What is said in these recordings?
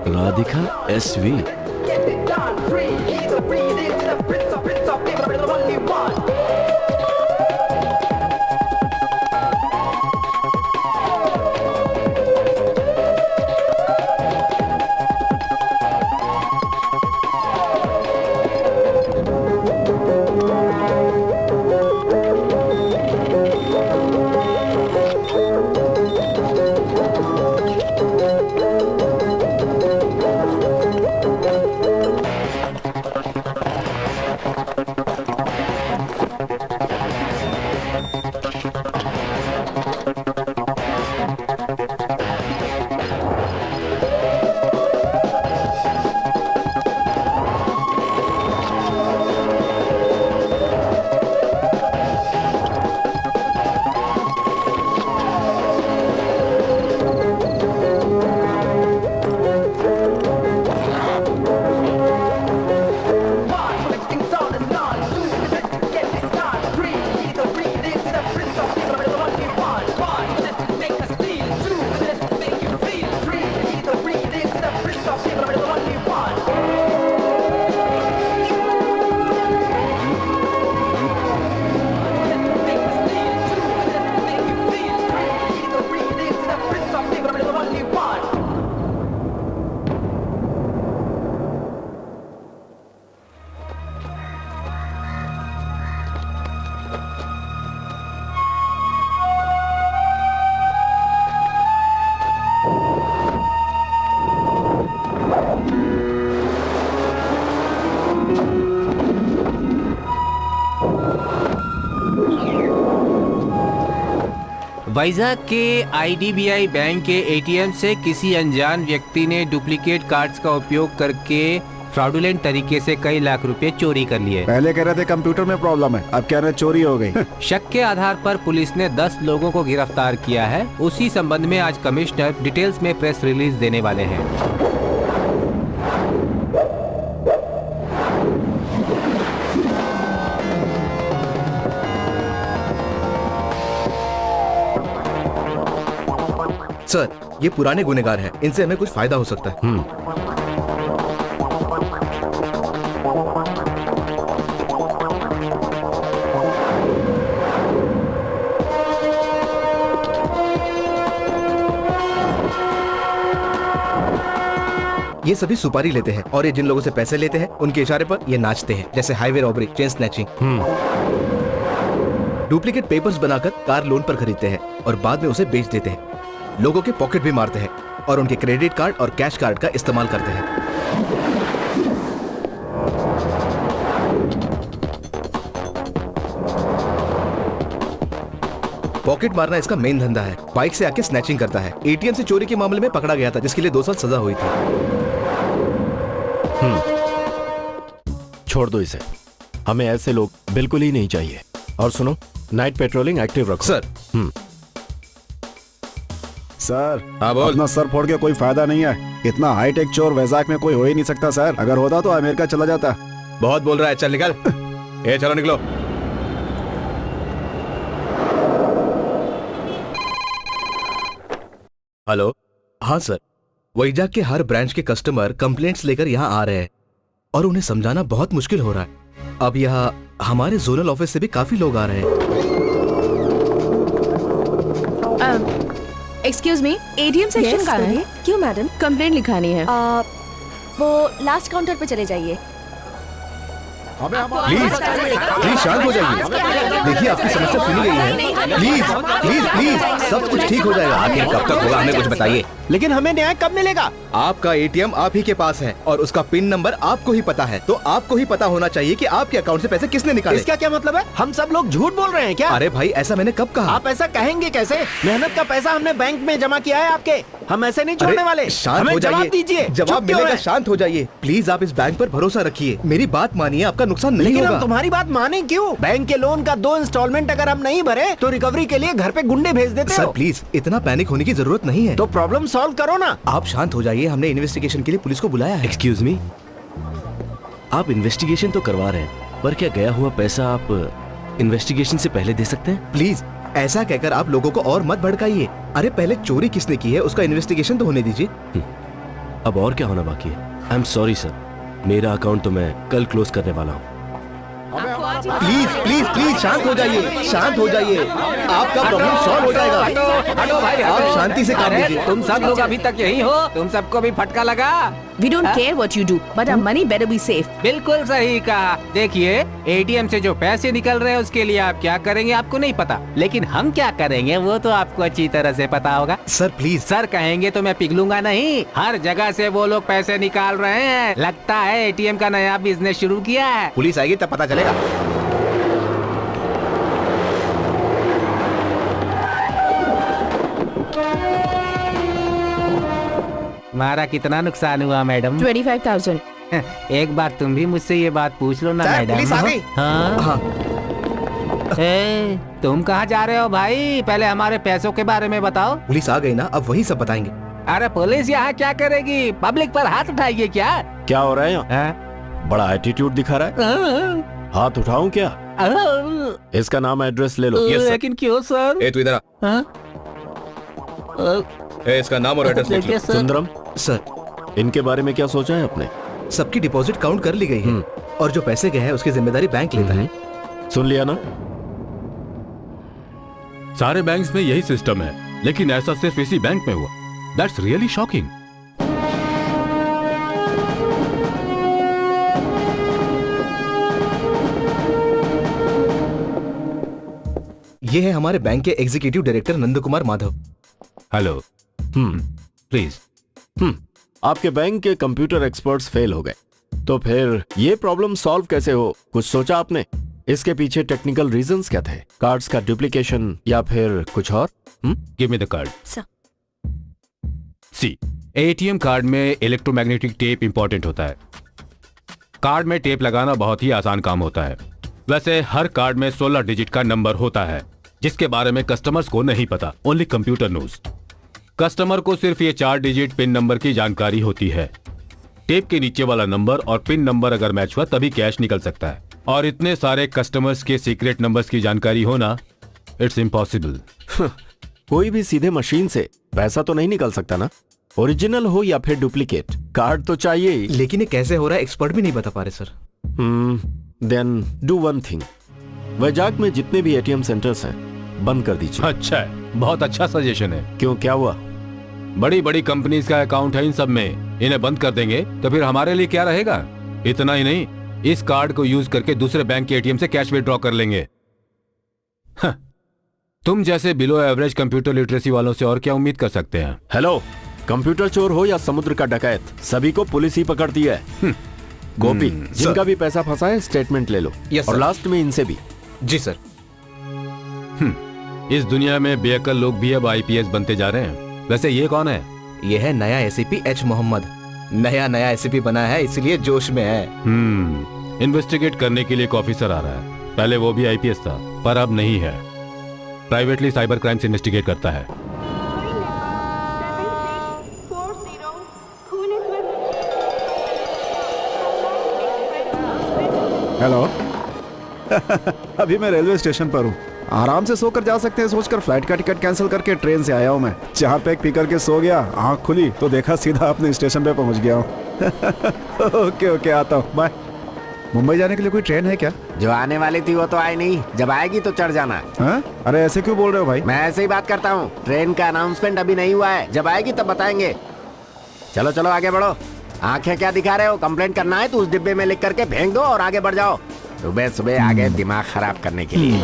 Radhika SV। Vizag के IDBI bank के ATM से किसी अनजान व्यक्ति ने डुप्लीकेट कार्ड्स का उपयोग करके फ्रॉडुलेंट तरीके से कई लाख रुपए चोरी कर लिए। पहले कह रहे थे कंप्यूटर में प्रॉब्लम है, अब कह रहे चोरी हो गई। शक के आधार पर पुलिस ने 10 लोगों को गिरफ्तार किया है। उसी संबंध में आज कमिश्नर डिटेल्स में प्रेस रिलीज देने वाले हैं। सर, ये पुराने गुनेगार हैं, इनसे हमें कुछ फायदा हो सकता है। ये सभी सुपारी लेते हैं और ये जिन लोगों से पैसे लेते हैं उनके इशारे पर ये नाचते हैं, जैसे highway robbery, chain snatching. Duplicate papers बनाकर कार लोन पर खरीदते हैं और बाद में उसे बेच देते हैं। लोगों के पॉकेट भी मारते हैं और उनके क्रेडिट कार्ड और कैश कार्ड का इस्तेमाल करते हैं। पॉकेट मारना इसका मेन धंधा है। बाइक से आके स्नैचिंग करता है। ATM से चोरी के मामले में पकड़ा गया था, जिसके लिए 2 साल सजा हुई थी। छोड़ दो इसे, हमें ऐसे लोग बिल्कुल ही नहीं चाहिए। और सुनो, नाइट पेट्रोलिंग एक्टिव रखो। सर। सर, हाँ बोल। अपना सर फोड़ के कोई फायदा नहीं है। इतना हाईटेक चोर वैजाग में कोई हो ही नहीं सकता सर। अगर होता तो अमेरिका चला जाता। बहुत बोल रहा है, चल निकल। ए चलो निकलो। हेलो। हाँ सर, वैजाग के हर ब्रांच के कस्टमर कंप्लेंट्स लेकर यहाँ आ रहे हैं और उन्हें समझाना बहुत मुश्किल हो रहा है। अब यहाँ हमारे जोनल ऑफिस से भी काफी लोग आ रहे हैं। एक्सक्यूज मी, ATM सेक्शन कहाँ है? क्यों मैडम? कंप्लेंट लिखानी है। वो लास्ट काउंटर पे चले जाइए। प्लीज प्लीज शांत हो जाइए। देखिए आपकी समस्या सुनी गई है। प्लीज प्लीज प्लीज सब कुछ ठीक हो जाएगा। आखिर कब तक होगा, हमें कुछ बताइए। लेकिन हमें न्याय कब मिलेगा? आपका एटीएम आप ही के पास है और उसका पिन नंबर आपको ही पता है, तो आपको ही पता होना चाहिए कि आपके अकाउंट से पैसे किसने निकाले। इसका क्या मतलब है? हम सब लोग झूठ बोल रहे हैं क्या? अरे भाई ऐसा मैंने कब कहा? आप ऐसा कहेंगे कैसे? मेहनत का पैसा हमने बैंक में जमा किया है आपके, हम ऐसे नहीं छोड़ने वाले। शांत हमें हो जवाब जाइए। दीजिए। जवाब चुप क्यों मिलेगा, हैं? शांत हो जाइए प्लीज। आप इस बैंक पर भरोसा रखिए, मेरी बात मानिए, आपका नुकसान नहीं लेकिन हम होगा। तुम्हारी बात माने क्यों? बैंक के लोन का 2 इंस्टॉलमेंट अगर हम नहीं भरे तो रिकवरी के लिए घर पे गुंडे भेज देते सर हो। प्लीज इतना पैनिक होने की जरूरत नहीं है। तो प्रॉब्लम सॉल्व करो ना। आप शांत हो जाइए, हमने इन्वेस्टिगेशन के लिए पुलिस को बुलाया है। एक्सक्यूज मी, आप इन्वेस्टिगेशन तो करवा रहे हैं, पर क्या गया हुआ पैसा आप इन्वेस्टिगेशन से पहले दे सकते हैं? प्लीज ऐसा कहकर आप लोगों को और मत भड़काइए। अरे पहले चोरी किसने की है उसका इन्वेस्टिगेशन तो होने दीजिए। अब और क्या होना बाकी है? आई एम सॉरी सर, मेरा अकाउंट तो मैं कल क्लोज करने वाला हूँ। प्लीज प्लीज प्लीज शांत हो जाइए, शांत हो जाइए, आपका प्रॉब्लम सॉल्व हो जाएगा। हटो भाई, आप शांति से काम लीजिए। तुम सब लोग अभी तक यही हो? तुम सबको भी फटका लगा? We don't care what you do, but our money better be safe. बिल्कुल सही कहा। देखिए, एटीएम से जो पैसे निकल रहे हैं उसके लिए आप क्या करेंगे आपको नहीं पता, लेकिन हम क्या करेंगे वो तो आपको अच्छी तरह से पता होगा। Sir please. सर कहेंगे तो मैं पिघलूंगा नहीं। हर जगह से वो लोग पैसे निकाल रहे हैं। लगता है एटीएम का नया बिजनेस शुरू किया है। पुलिस आएगी तब पता चलेगा। हमारा कितना नुकसान हुआ मैडम? 25,000. एक बार तुम भी मुझसे ये बात पूछ लो ना सर, मैडम। पुलिस आ गई। हाँ? हाँ तुम कहाँ जा रहे हो भाई? पहले हमारे पैसों के बारे में बताओ। पुलिस आ गई ना, अब वही सब बताएंगे। अरे पुलिस यहाँ क्या करेगी? पब्लिक पर हाथ उठाएगी क्या? क्या हो रहा है यहाँ? हाँ? बड़ा एटीट्यूड दिखा रहा है। हाथ उठाऊं क्या? इसका नाम एड्रेस ले लो। लेकिन क्यों सर? ए तू इधर आ। हाँ? ए, इसका नाम और एड्रेस लिख लो। सर। सुंदरम, सर इनके बारे में क्या सोचा है आपने? सबकी डिपॉजिट काउंट कर ली गई है और जो पैसे गए हैं उसकी जिम्मेदारी बैंक लेता है। सुन लिया ना? सारे बैंक्स में यही सिस्टम है, लेकिन ऐसा सिर्फ इसी बैंक में हुआ। That's really shocking. ये है हमारे बैंक के executive director Nand Kumar Madhav. Hello, please. आपके बैंक के कंप्यूटर एक्सपर्ट्स फेल हो गए, तो फिर ये प्रॉब्लम सॉल्व कैसे हो? कुछ सोचा आपने? इसके पीछे टेक्निकल रीजंस क्या थे? कार्ड्स का डुप्लीकेशन या फिर कुछ और? Give me the card. Sir. See, ATM card में इलेक्ट्रोमैग्नेटिक टेप इंपॉर्टेंट होता है। कार्ड में टेप लगाना बहुत ही आसान काम होता है। वैसे हर कार्ड में 16 डिजिट का नंबर होता है, जिसके बारे में कस्टमर्स को नहीं पता। Only computer knows. कस्टमर को सिर्फ ये 4 डिजिट पिन नंबर की जानकारी होती है। टेप के नीचे वाला नंबर और पिन नंबर अगर मैच हुआ तभी कैश निकल सकता है, और इतने सारे कस्टमर्स के सीक्रेट नंबर्स की जानकारी होना, इट्स इम्पॉसिबल। कोई भी सीधे मशीन से पैसा तो नहीं निकल सकता ना? ओरिजिनल हो या फिर डुप्लीकेट, कार्ड तो चाहिए ही। लेकिन ये कैसे हो रहा है एक्सपर्ट भी नहीं बता पा रहे sir. Then do one thing, Vizag में जितने भी एटीएम सेंटर्स हैं बंद कर दीजिए। अच्छा है, बहुत अच्छा सजेशन है। क्यों, क्या हुआ? बड़ी बड़ी कंपनीज का अकाउंट है इन सब में, इन्हें बंद कर देंगे तो फिर हमारे लिए क्या रहेगा? इतना ही नहीं, इस कार्ड को यूज करके दूसरे बैंक के एटीएम से कैश विड्रॉ कर लेंगे। तुम जैसे बिलो एवरेज कंप्यूटर लिटरेसी वालों से और क्या उम्मीद कर सकते हैं? हेलो, कंप्यूटर चोर हो या समुद्र का डकैत, सभी को पुलिस ही पकड़ती है। गोपी, जिनका भी पैसा फंसा है स्टेटमेंट ले लो। यस, और सर। लास्ट में इनसे भी। जी सर। इस दुनिया में बेअकल लोग भी अब आईपीएस बनते जा रहे हैं। वैसे ये कौन है? ये है नया एसीपी एच मोहम्मद। नया एसीपी बना है इसलिए जोश में है। इन्वेस्टिगेट करने के लिए एक ऑफिसर आ रहा है। पहले वो भी आईपीएस था, पर अब नहीं है। प्राइवेटली साइबर क्राइम्स इन्वेस्टिगेट करता है। हेलो। अभी मैं रेलवे स्टेशन पर हूँ, आराम से सोकर जा सकते हैं सोचकर फ्लाइट का टिकट कैंसिल करके ट्रेन से आया हूँ मैं। चार पैक पी करके सो गया, आँख खुली तो देखा सीधा अपने स्टेशन पे पहुँच गया हूँ। ओके आता हूँ, बाय। मुंबई जाने के लिए कोई ट्रेन है क्या? जो आने वाली थी वो तो आई नहीं, जब आएगी तो चढ़ जाना। हाँ? अरे ऐसे क्यों बोल रहे हो भाई? मैं ऐसे ही बात करता हूँ। ट्रेन का अनाउंसमेंट अभी नहीं हुआ है, जब आएगी तब बताएंगे। चलो चलो आगे बढ़ो। आंखें क्या दिखा रहे हो? कंप्लेंट करना है तो उस डिब्बे में लिख करके फेंक दो और आगे बढ़ जाओ। सुबह सुबह आगे दिमाग खराब करने के लिए।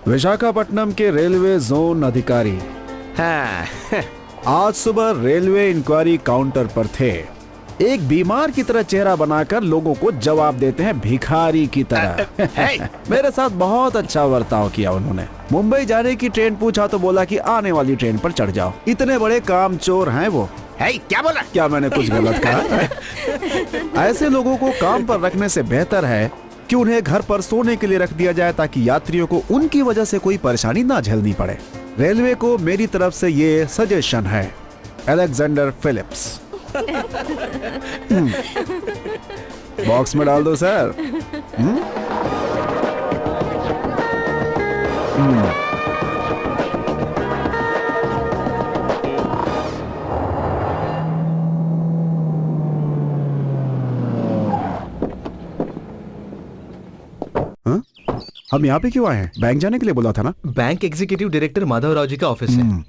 विशाखापट्टनम के रेलवे जोन अधिकारी हाँ, आज सुबह रेलवे इंक्वायरी काउंटर पर थे। एक बीमार की तरह चेहरा बनाकर लोगों को जवाब देते हैं भिखारी की तरह। मेरे साथ बहुत अच्छा बर्ताव किया उन्होंने। मुंबई जाने की ट्रेन पूछा तो बोला कि आने वाली ट्रेन पर चढ़ जाओ। इतने बड़े कामचोर हैं वो। क्या बोला? क्या मैंने कुछ गलत कहा? ऐसे लोगों को काम पर रखने से बेहतर है कि उन्हें घर पर सोने के लिए रख दिया जाए ताकि यात्रियों को उनकी वजह से कोई परेशानी ना झेलनी पड़े। रेलवे को मेरी तरफ से ये सजेशन है। Alexander Philips. बॉक्स में डाल दो सर। हम यहाँ पे क्यों आए हैं? बैंक जाने के लिए बोला था ना? Bank executive director Madhav Rao ji का ऑफिस है।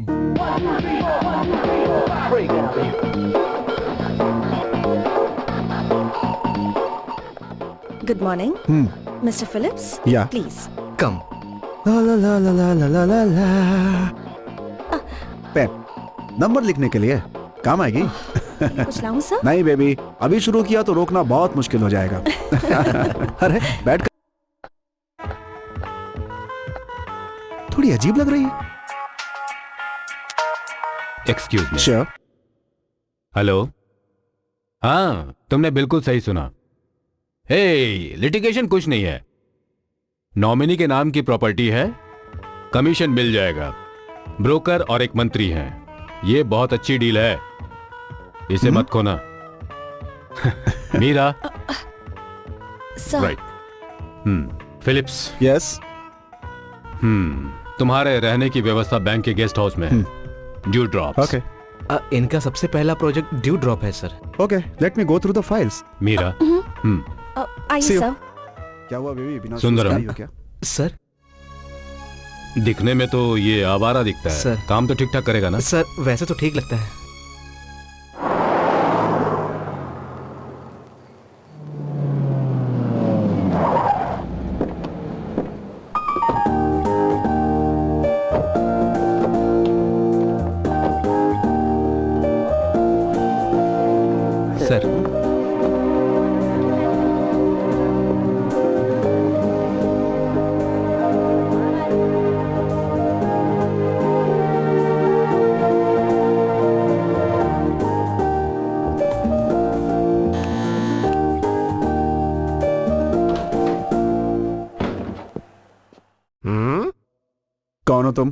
Good morning, Mr. Phillips. Yeah. Please. Come. ला ला ला ला ला ला ला ला ला। पेन नंबर लिखने के लिए काम आएगी। कुछ लाऊं सर? नहीं बेबी, अभी शुरू किया तो रोकना बहुत मुश्किल हो जाएगा। अरे बैठ कर। थोड़ी अजीब लग रही है। Excuse me. श्योर। हेलो। हाँ, तुमने बिल्कुल सही सुना। लिटिगेशन कुछ नहीं है। नॉमिनी के नाम की प्रॉपर्टी है, कमीशन मिल जाएगा। ब्रोकर और एक मंत्री हैं। ये बहुत अच्छी डील है, इसे मत खोना। Meera. Sir. Right. Phillips. Yes. तुम्हारे रहने की व्यवस्था बैंक के गेस्ट हाउस में है। Dew drop. ओके इनका सबसे पहला प्रोजेक्ट ड्यू ड्रॉप है sir. Okay, let me go through the files. Meera. आइए See you. सर। क्या हुआ बेबी? बिना सुंदरम। सोच के आई हो क्या? सर। दिखने में तो ये आवारा दिखता है। सर। काम तो ठीक ठाक करेगा ना? सर वैसे तो ठीक लगता है। सर। कौन हो तुम?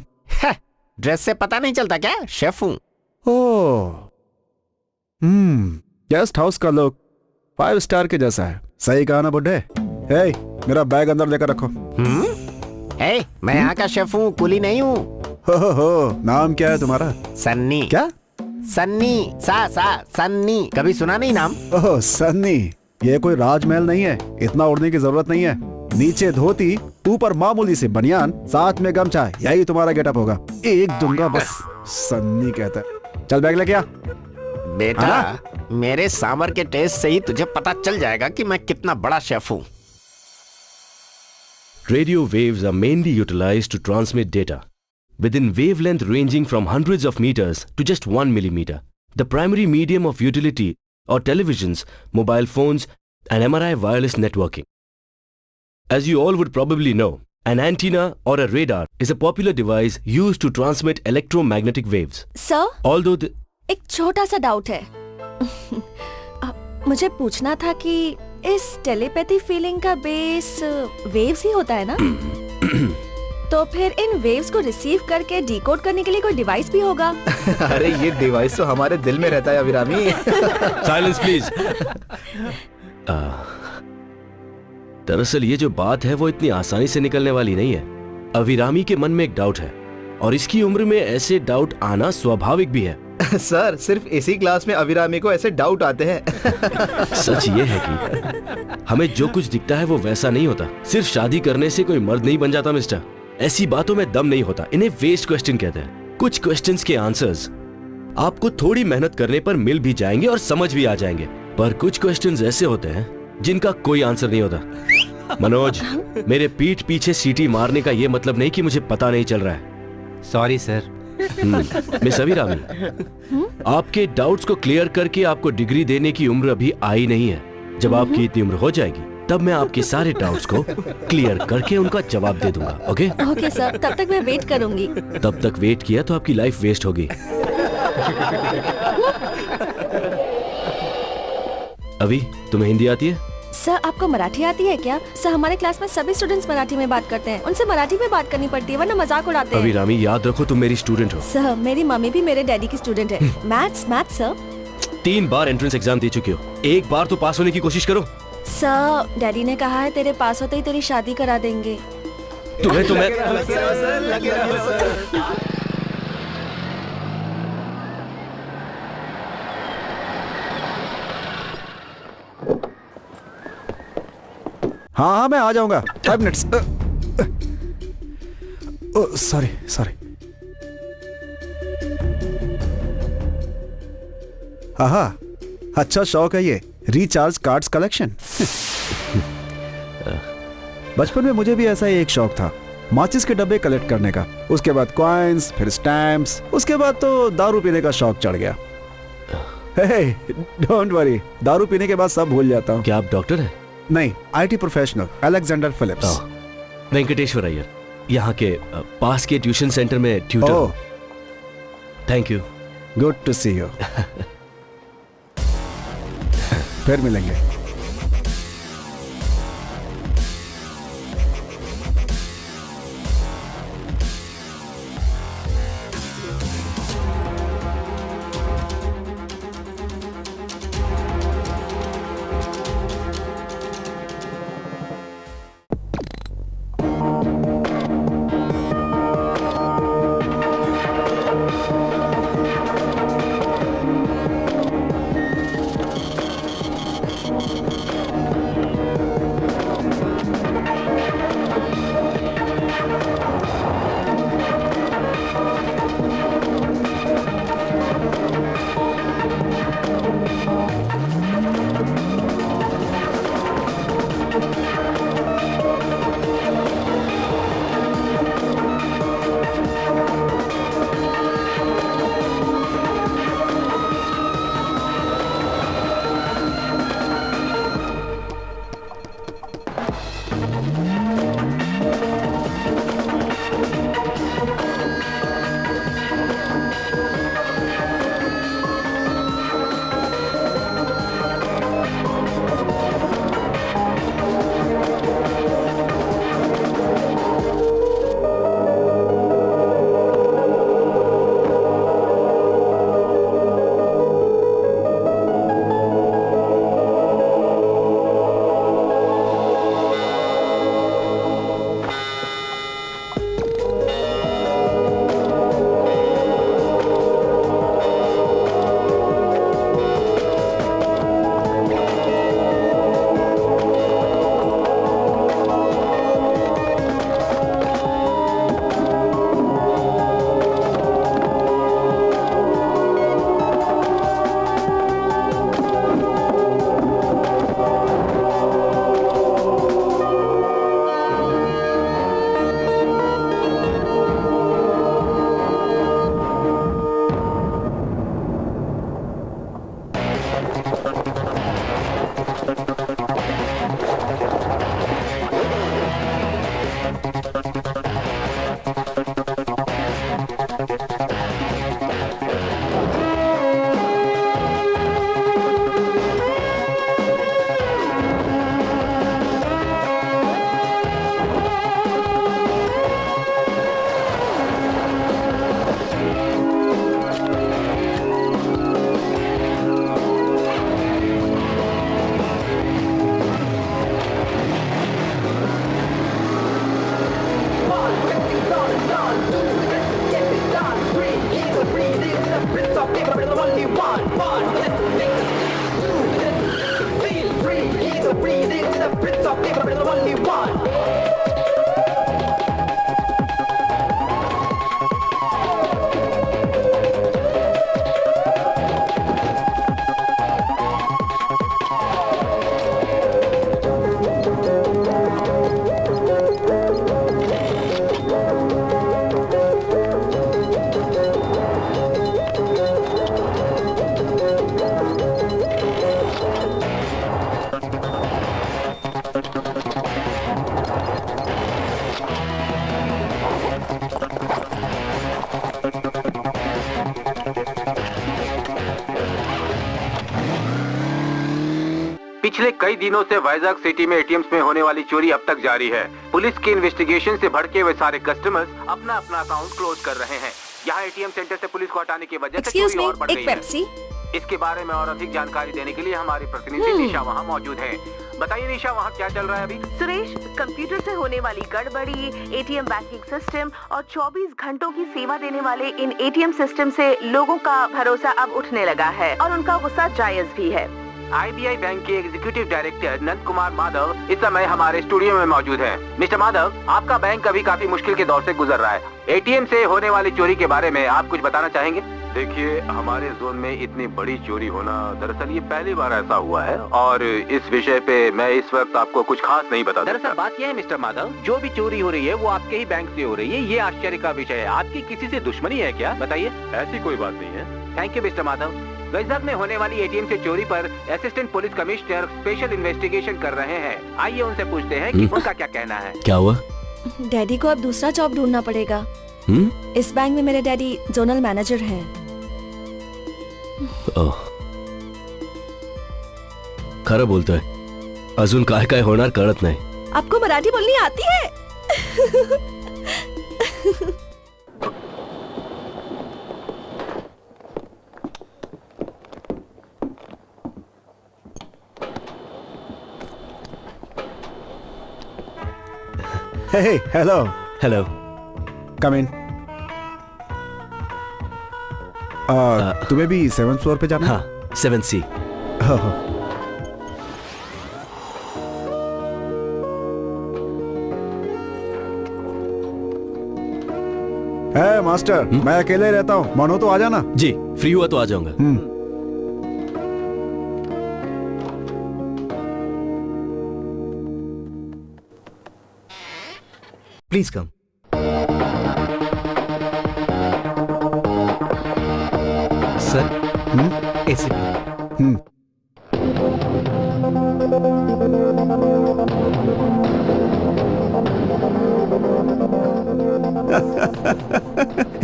ड्रेस से पता नहीं चलता क्या? शेफ हूँ। ओह, गेस्ट हाउस का लुक 5 स्टार के जैसा है। सही कहा ना बुड्ढे? हे, मेरा बैग अंदर लेकर रखो। मैं यहाँ का शेफ हूँ, कुली नहीं हूँ। हो, नाम क्या है तुम्हारा? सन्नी। क्या? सन्नी। सन्नी। कभी सुना नहीं नाम? ओह सन्नी, ये कोई राजमहल नहीं है। इतना उड़ने की जरूरत नहीं है। नीचे धोती, ऊपर मामूली से बनियान, साथ में गमछा, यही तुम्हारा गेटअप होगा। एक दूंगा बस। सन्नी कहता है। चल बैग लेके आ। बेटा, मेरे सांबर के टेस्ट से ही तुझे पता चल जाएगा कि मैं कितना बड़ा शेफ हूँ। Radio waves are mainly utilized to transmit data within wavelength ranging from hundreds of meters to just 1 millimeter. The primary medium of utility are televisions, mobile phones, and MRI wireless networking. As you all would probably know, an antenna or a radar is a popular device used to transmit electromagnetic waves. Sir, Although एक छोटा सा doubt है। मुझे पूछना था कि इस telepathy feeling का बेस वेव्स ही होता है ना? तो फिर इन वेव्स को रिसीव करके डिकोड करने के लिए कोई डिवाइस भी होगा? अरे ये डिवाइस तो हमारे दिल में रहता है अभिरामी। Silence please. दरअसल ये जो बात है वो इतनी आसानी से निकलने वाली नहीं है। अभिरामी के मन में एक डाउट है और इसकी उम्र में ऐसे डाउट आना स्वाभाविक भी है। सर सिर्फ इसी क्लास में अभिरामी को ऐसे डाउट आते हैं। सच ये है कि हमें जो कुछ दिखता है वो वैसा नहीं होता। सिर्फ शादी करने से कोई मर्द नहीं बन जाता मिस्टर। ऐसी बातों में दम नहीं होता, इन्हें वेस्ट क्वेश्चन कहते हैं। कुछ क्वेश्चंस के आंसर्स आपको थोड़ी मेहनत करने पर मिल भी जाएंगे और समझ भी आ जाएंगे, पर कुछ क्वेश्चंस ऐसे होते हैं जिनका कोई आंसर नहीं होता। मनोज, मेरे पीठ पीछे सीटी मारने का ये मतलब नहीं कि मुझे पता नहीं चल रहा है। Sorry sir. मिस अभिरामी, आपके डाउट्स को क्लियर करके आपको डिग्री देने की उम्र अभी आई नहीं है। जब आपकी इतनी उम्र हो जाएगी तब मैं आपके सारे डाउट्स को क्लियर करके उनका जवाब दे दूंगा। ओके ओके सर, तब तक मैं वेट करूंगी। तब तक वेट किया तो आपकी लाइफ वेस्ट होगी। अभी तुम्हें हिंदी आती है? सर आपको मराठी आती है क्या? सर हमारे क्लास में सभी स्टूडेंट्स मराठी में बात करते हैं, उनसे मराठी में बात करनी पड़ती है वरना मजाक उड़ाते हैं। अभिरामी, याद रखो तुम मेरी स्टूडेंट हो। सर मेरी मम्मी भी मेरे डैडी की स्टूडेंट है। Maths sir. 3 बार एंट्रेंस एग्जाम दे चुके हो, एक बार तो पास होने की कोशिश करो। सर डैडी ने कहा है तेरे पास होते ही तेरी शादी करा देंगे। तुम्हें तो मैं हाँ मैं आ जाऊंगा 5 मिनट्स। Sorry sorry. हाँ, अच्छा शौक है ये, रिचार्ज कार्ड्स कलेक्शन। बचपन में मुझे भी ऐसा ही एक शौक था, माचिस के डब्बे कलेक्ट करने का। उसके बाद कॉइन्स, फिर स्टैम्प्स, उसके बाद तो दारू पीने का शौक चढ़ गया। डोंट वरी, दारू पीने के बाद सब भूल जाता हूँ। क्या आप डॉक्टर हैं? नहीं, IT professional, Alexander Phillips. Venkateshwar Iyer, यहाँ के पास के ट्यूशन सेंटर में ट्यूटर हूँ। Thank you. Good to see you. फिर मिलेंगे। पिछले कई दिनों से वाइजाग सिटी में एटीएम्स में होने वाली चोरी अब तक जारी है। पुलिस की इन्वेस्टिगेशन से भड़के हुए सारे कस्टमर्स अपना अपना अकाउंट क्लोज कर रहे हैं। यहाँ एटीएम सेंटर से पुलिस को हटाने की वजह से एक्सक्यूज चोरी मी, और बढ़ एक गई है। पेप्सी। इसके बारे में और अधिक जानकारी देने के लिए हमारी प्रतिनिधि निशा वहाँ मौजूद है। बताइए निशा, वहाँ क्या चल रहा है अभी? सुरेश, कंप्यूटर से होने वाली गड़बड़ी, एटीएम बैंकिंग सिस्टम और 24 घंटों की सेवा देने वाले इन एटीएम सिस्टम से लोगों का भरोसा अब उठने लगा है और उनका गुस्सा जायज भी है। आईबीआई बैंक के एग्जीक्यूटिव डायरेक्टर नंद कुमार माधव इस समय हमारे स्टूडियो में मौजूद हैं। मिस्टर माधव, आपका बैंक अभी काफी मुश्किल के दौर से गुजर रहा है। एटीएम से होने वाली चोरी के बारे में आप कुछ बताना चाहेंगे? देखिए, हमारे जोन में इतनी बड़ी चोरी होना दरअसल ये पहली बार ऐसा हुआ है और इस विषय पे मैं इस वक्त आपको कुछ खास नहीं बता सकता। दरअसल बात यह है मिस्टर माधव, जो भी चोरी हो रही है वो आपके ही बैंक से हो रही है। ये आश्चर्य का विषय है। आपकी किसी से दुश्मनी है क्या? बताइए। ऐसी कोई बात नहीं है। Thank you mister Madhav. Vizag में होने वाली एटीएम से चोरी पर assistant police commissioner special investigation कर रहे हैं। आइए उनसे पूछते हैं कि उनका क्या कहना है। क्या हुआ? डैडी को अब दूसरा जॉब ढूंढना पड़ेगा। इस बैंक में मेरे डैडी जोनल मैनेजर हैं। खरं बोलतोय, अजून काय काय होणार कळत नाही. आपको मराठी बोलनी आती है? Hey, hello. Hello. Come in. तुम्हें भी 7th फ्लोर पे जाना है? हाँ, 7C. है मास्टर, मैं अकेले रहता हूँ, मानो तो आ जाना। जी, फ्री हुआ तो आ जाऊंगा. Please come. Sir, ACP.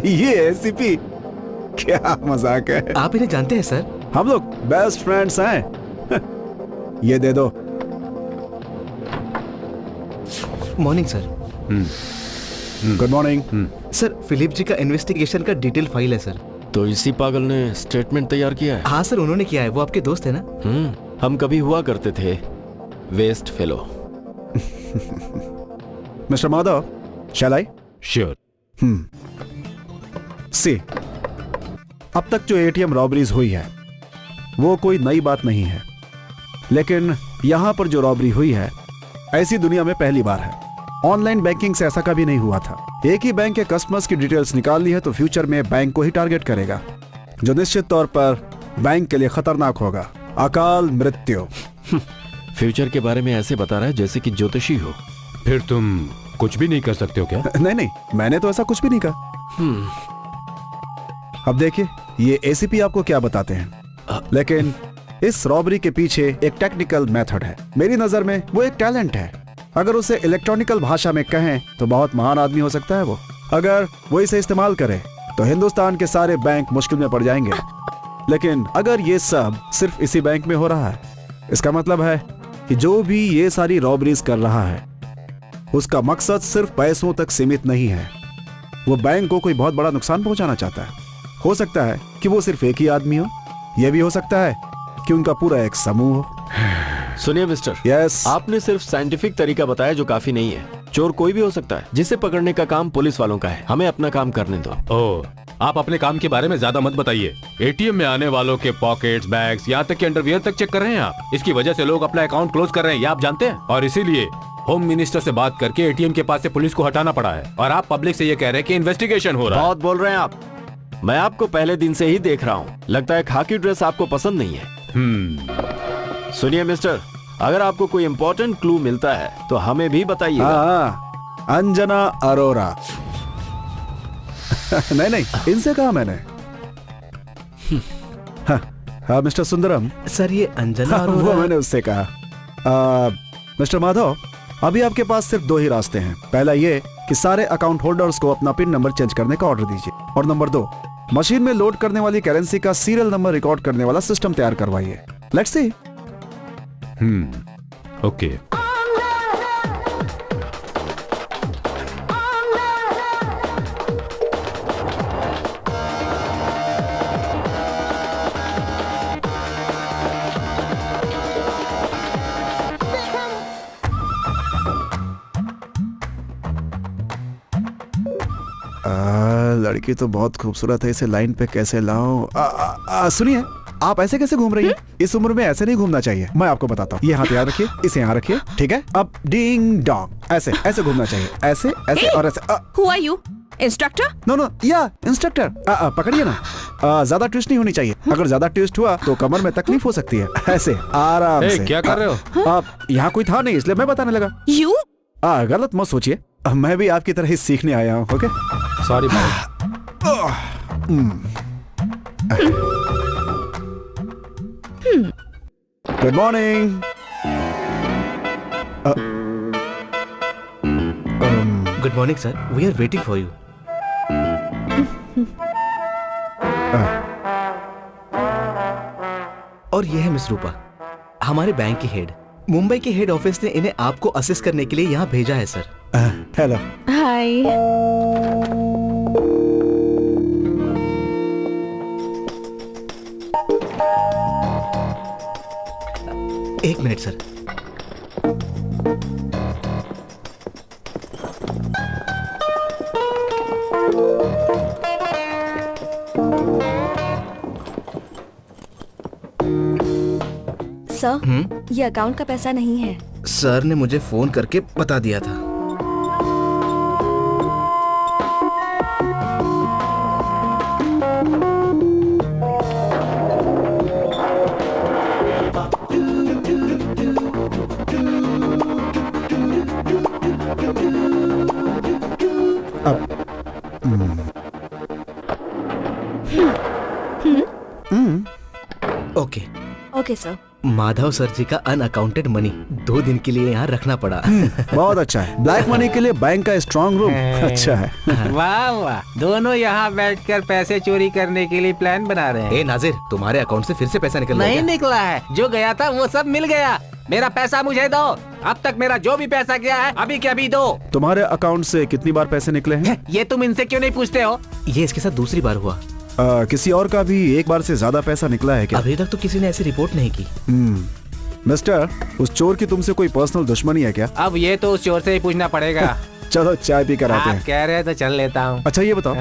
ये एसीपी, क्या मजाक है। आप इन्हें जानते हैं सर? हम लोग बेस्ट फ्रेंड्स हैं। ये दे दो। Morning sir. Good morning. Sir, Philip ji का इन्वेस्टिगेशन का डिटेल फाइल है सर. तो इसी पागल ने स्टेटमेंट तैयार किया है? हाँ सर, उन्होंने किया है. वो आपके दोस्त है ना? हम कभी हुआ करते थे वेस्ट फेलो। मिस्टर माधव, शैल आई? श्योर। सी, अब तक जो एटीएम रॉबरीज हुई है वो कोई नई बात नहीं है, लेकिन यहां पर जो रॉबरी हुई है ऐसी दुनिया में पहली बार है। ऑनलाइन बैंकिंग से ऐसा कभी नहीं हुआ था। एक ही बैंक के कस्टमर्स की डिटेल्स निकाल ली है तो फ्यूचर में बैंक को ही टारगेट करेगा, जो निश्चित तौर पर बैंक के लिए खतरनाक होगा। अकाल मृत्यु। फ्यूचर के बारे में ऐसे बता रहा है जैसे कि ज्योतिषी हो। फिर तुम कुछ भी नहीं कर सकते हो क्या? नहीं नहीं, मैंने तो ऐसा कुछ भी नहीं कहा। अब देखिए, ये एसीपी आपको क्या बताते हैं, लेकिन इस रॉबरी के पीछे एक टेक्निकल मेथड है। मेरी नजर में वो एक टैलेंट है। अगर उसे इलेक्ट्रॉनिकल भाषा में कहें तो बहुत महान आदमी हो सकता है वो। अगर वो इसे इस्तेमाल करे तो हिंदुस्तान के सारे बैंक मुश्किल में पड़ जाएंगे। लेकिन अगर ये सब सिर्फ इसी बैंक में हो रहा है, इसका मतलब है कि जो भी ये सारी रॉबरीज कर रहा है उसका मकसद सिर्फ पैसों तक सीमित नहीं है। वो बैंक को कोई बहुत बड़ा नुकसान पहुंचाना चाहता है। हो सकता है कि वो सिर्फ एक ही आदमी हो, यह भी हो सकता है कि उनका पूरा एक समूह हो। सुनिए मिस्टर, यस, आपने सिर्फ साइंटिफिक तरीका बताया जो काफी नहीं है। चोर कोई भी हो सकता है, जिसे पकड़ने का काम पुलिस वालों का है। हमें अपना काम करने दो। ओह, आप अपने काम के बारे में ज्यादा मत बताइए। एटीएम में आने वालों के पॉकेट्स, बैग्स, यहाँ तक कि अंडरवियर तक चेक कर रहे हैं आप। इसकी वजह से लोग अपना अकाउंट क्लोज कर रहे हैं, ये आप जानते हैं। और इसीलिए होम मिनिस्टर से बात करके एटीएम के पास से पुलिस को हटाना पड़ा है। और आप पब्लिक से ये कह रहे हैं कि इन्वेस्टिगेशन हो रहा है। बहुत बोल रहे हैं आप। मैं आपको पहले दिन से ही देख रहा हूँ। लगता है खाकी ड्रेस आपको पसंद नहीं है। सुनिए मिस्टर, अगर आपको कोई इंपॉर्टेंट क्लू मिलता है तो हमें भी बताइए। अंजना अरोरा। नहीं नहीं, इनसे कहा मैंने। हाँ मिस्टर सुंदरम। सर, ये अंजना वो मैंने उससे कहा। मिस्टर माधव, अभी आपके पास सिर्फ दो ही रास्ते हैं। पहला ये कि सारे अकाउंट होल्डर्स को अपना पिन नंबर चेंज करने का ऑर्डर दीजिए, और नंबर 2, मशीन में लोड करने वाली करेंसी का सीरियल नंबर रिकॉर्ड करने वाला सिस्टम तैयार करवाइए। Let's see. ओके। लड़की तो बहुत खूबसूरत है, इसे लाइन पे कैसे लाऊं? सुनिए, आप ऐसे कैसे घूम रही हैं? इस उम्र में ऐसे नहीं घूमना चाहिए। मैं आपको बताता हूँ, ये हाथ यहाँ रखिए, इसे यहाँ रखिए, ठीक है? अब डिंग डोंग ऐसे ऐसे घूमना चाहिए, ऐसे ऐसे और ऐसे। Who are you? Instructor? No या इंस्ट्रक्टर। पकड़िए ना, ज्यादा ट्विस्ट नहीं होनी चाहिए। अगर ज्यादा ट्विस्ट हुआ तो कमर में तकलीफ हो सकती है। ऐसे आराम से। क्या कर रहे हो? आप यहाँ कोई था नहीं इसलिए मैं बताने लगा। You? गलत मत सोचिए, मैं भी आपकी तरह ही सीखने आया हूँ। ओके, सॉरी भाई। Good morning. Good morning sir, we are waiting for you. और ये है मिस रूपा, हमारे बैंक की हेड। मुंबई के हेड ऑफिस ने इन्हें आपको असिस्ट करने के लिए यहाँ भेजा है सर। हेलो। हाय। एक मिनट सर। सर, ये अकाउंट का पैसा नहीं है। सर ने मुझे फोन करके बता दिया था। Okay okay sir. Madhav sir ji का अनअकाउंटेड मनी 2 दिन के लिए यहाँ रखना पड़ा। बहुत अच्छा है, ब्लैक मनी के लिए बैंक का स्ट्रॉन्ग रूम अच्छा है। वाह वाह, दोनों यहाँ बैठकर पैसे चोरी करने के लिए प्लान बना रहे हैं। ए नाजिर, तुम्हारे अकाउंट से फिर से पैसा निकल नहीं गया? निकला है, जो गया था वो सब मिल गया। मेरा पैसा मुझे दो। अब तक मेरा जो भी पैसा गया है अभी के अभी दो। तुम्हारे अकाउंट से कितनी बार पैसे निकले हैं? ये तुम इनसे क्यों नहीं पूछते हो? ये इसके साथ दूसरी बार हुआ। किसी और का भी एक बार से ज्यादा पैसा निकला है क्या? अभी तक तो किसी ने ऐसी रिपोर्ट नहीं की। मिस्टर, उस चोर की तुमसे कोई पर्सनल दुश्मनी है क्या? अब ये तो उस चोर से ही पूछना पड़ेगा। चलो चाय पी कर आते आप हैं। कह रहे हैं तो चल लेता हूँ। अच्छा ये बताओ,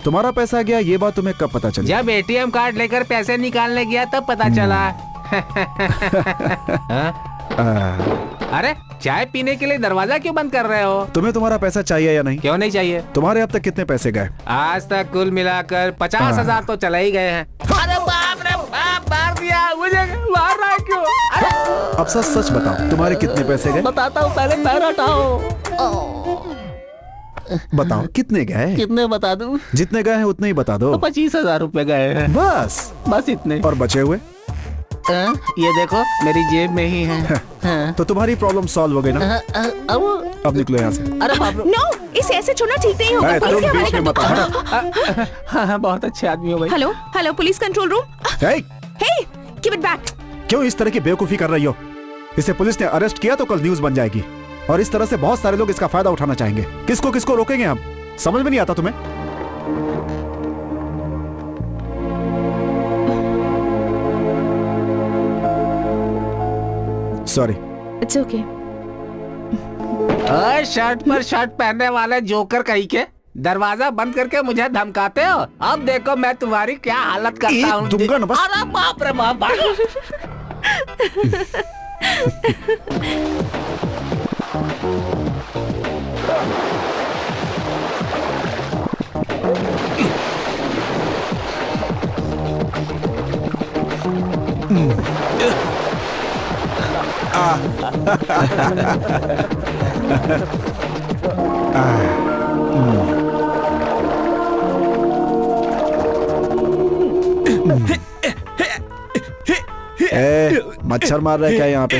तुम्हारा पैसा गया ये बात तुम्हें कब पता चली? जब एटीएम कार्ड लेकर पैसे निकालने गया तब पता चला। अरे चाय पीने के लिए दरवाजा क्यों बंद कर रहे हो? तुम्हें तुम्हारा पैसा चाहिए या नहीं? क्यों नहीं चाहिए? तुम्हारे अब तक कितने पैसे गए? आज तक कुल मिलाकर 50,000 तो चले ही गए हैं। अरे बाप रे बाप, मार दिया मुझे। मार रहा है क्यों? अब सच सच बताओ, तुम्हारे कितने पैसे गए? बताता हूँ, पहले पैर हटाओ। बताओ कितने गए? कितने बता दूं? जितने गए हैं उतने ही बता दो। 25,000 रुपए गए हैं। बस इतने। और बचे हुए? ये देखो मेरी जेब में ही है। तो तुम्हारी प्रॉब्लम सॉल्व हो गई ना? अब निकलो यहाँ से। अरे बाप रे। नो, इसे ऐसे छोड़ना ठीक नहीं होगा। तुम पुलिस के बीच में हवाले मत कर आओ। हाँ, बहुत अच्छे आदमी हो भाई। Hello hello, police control room. Hey, hey, keep it back. क्यों इस तरह की बेवकूफी कर रही हो? इसे पुलिस ने अरेस्ट किया तो कल न्यूज बन जाएगी और इस तरह से बहुत सारे लोग इसका फायदा उठाना चाहेंगे। किसको किसको रोकेंगे हम? समझ में नहीं आता तुम्हें? सॉरी। It's okay. शर्ट पर शर्ट पहनने वाले जोकर कहीं के दरवाजा बंद करके मुझे धमकाते हो। अब देखो मैं तुम्हारी क्या हालत करता हूँ। दूंगा ना बस। अरे बाप रे बाप। मच्छर मार रहा है क्या यहाँ पे?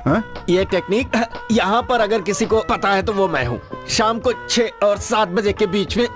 हाँ? ये टेक्निक यहाँ पर अगर किसी को पता है तो वो मैं हूँ। शाम को 6 और 7 बजे के बीच में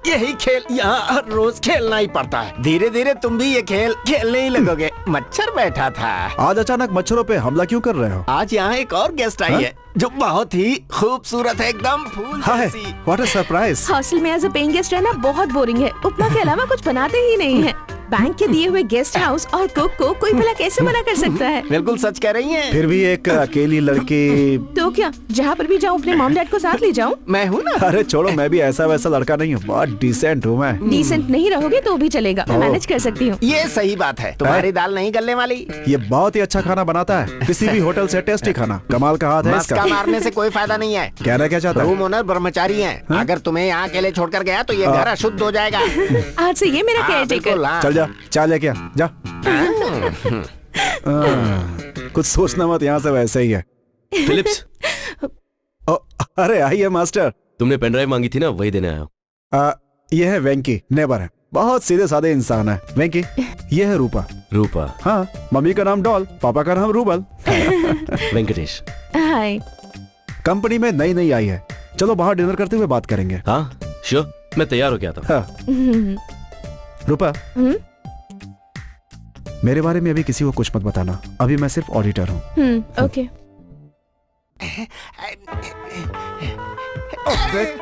यही खेल यहाँ हर रोज खेलना ही पड़ता है। धीरे धीरे तुम भी ये खेल खेलने ही लगोगे। मच्छर बैठा था। आज अचानक मच्छरों पे हमला क्यों कर रहे हो? आज यहाँ एक और गेस्ट आई है जो बहुत ही खूबसूरत है, एकदम फूल हाय, जैसी। What a surprise. हॉस्टल में एज अ पेइंग गेस्ट रहना बहुत बोरिंग है। उपमा के अलावा कुछ बनाते ही नहीं है। बैंक के दिए हुए गेस्ट हाउस और कुक को कोई भला कैसे मना कर सकता है? बिल्कुल सच कह रही हैं। फिर भी एक अकेली लड़की। तो क्या, जहाँ पर भी जाऊँ अपने मॉम डैड को साथ ले जाऊँ? मैं हूँ ना। अरे छोड़ो, मैं भी ऐसा वैसा लड़का नहीं हूँ, बहुत डिसेंट हूँ मैं। डिसेंट नहीं रहोगे तो भी चलेगा, मैं मैनेज कर सकती हूँ। ये सही बात है, तुम्हारी दाल नहीं गलने वाली। ये बहुत ही अच्छा खाना बनाता है, किसी भी होटल से टेस्टी खाना। कमाल का हाथ है मस्का इसका। मारने से कोई फायदा नहीं है। कहना क्या चाहता है? रूम ओनर ब्रह्मचारी हैं। अगर तुम्हें यहाँ अकेले छोड़कर गया तो ये घर अशुद्ध हो जाएगा। आज से ये मेरा हाँ, केयर टेकर। बिल्कुल, हाँ। चल जा, चाय लेके आ, जा। कुछ सोचना मत, यहाँ से वैसे ही है। फिलिप्स, ओ, अरे आइए मास्टर। तुमने पेनड्राइव मांगी थी ना, वही देने आया हूं। ये है वेंकी, नेबर है, बहुत सीधे साधे इंसान है। वेंकी, ये है रूपा। रूपा। हाँ, मम्मी का नाम डॉल, पापा का नाम रूबल। वेंकटेश। हाय। कंपनी में नई नई आई है। चलो बाहर डिनर करते हुए बात करेंगे। हाँ श्योर, मैं तैयार हो गया था। हाँ। रूपा, मेरे बारे में अभी किसी को कुछ मत बताना। अभी मैं सिर्फ ऑडिटर हूँ। ओके।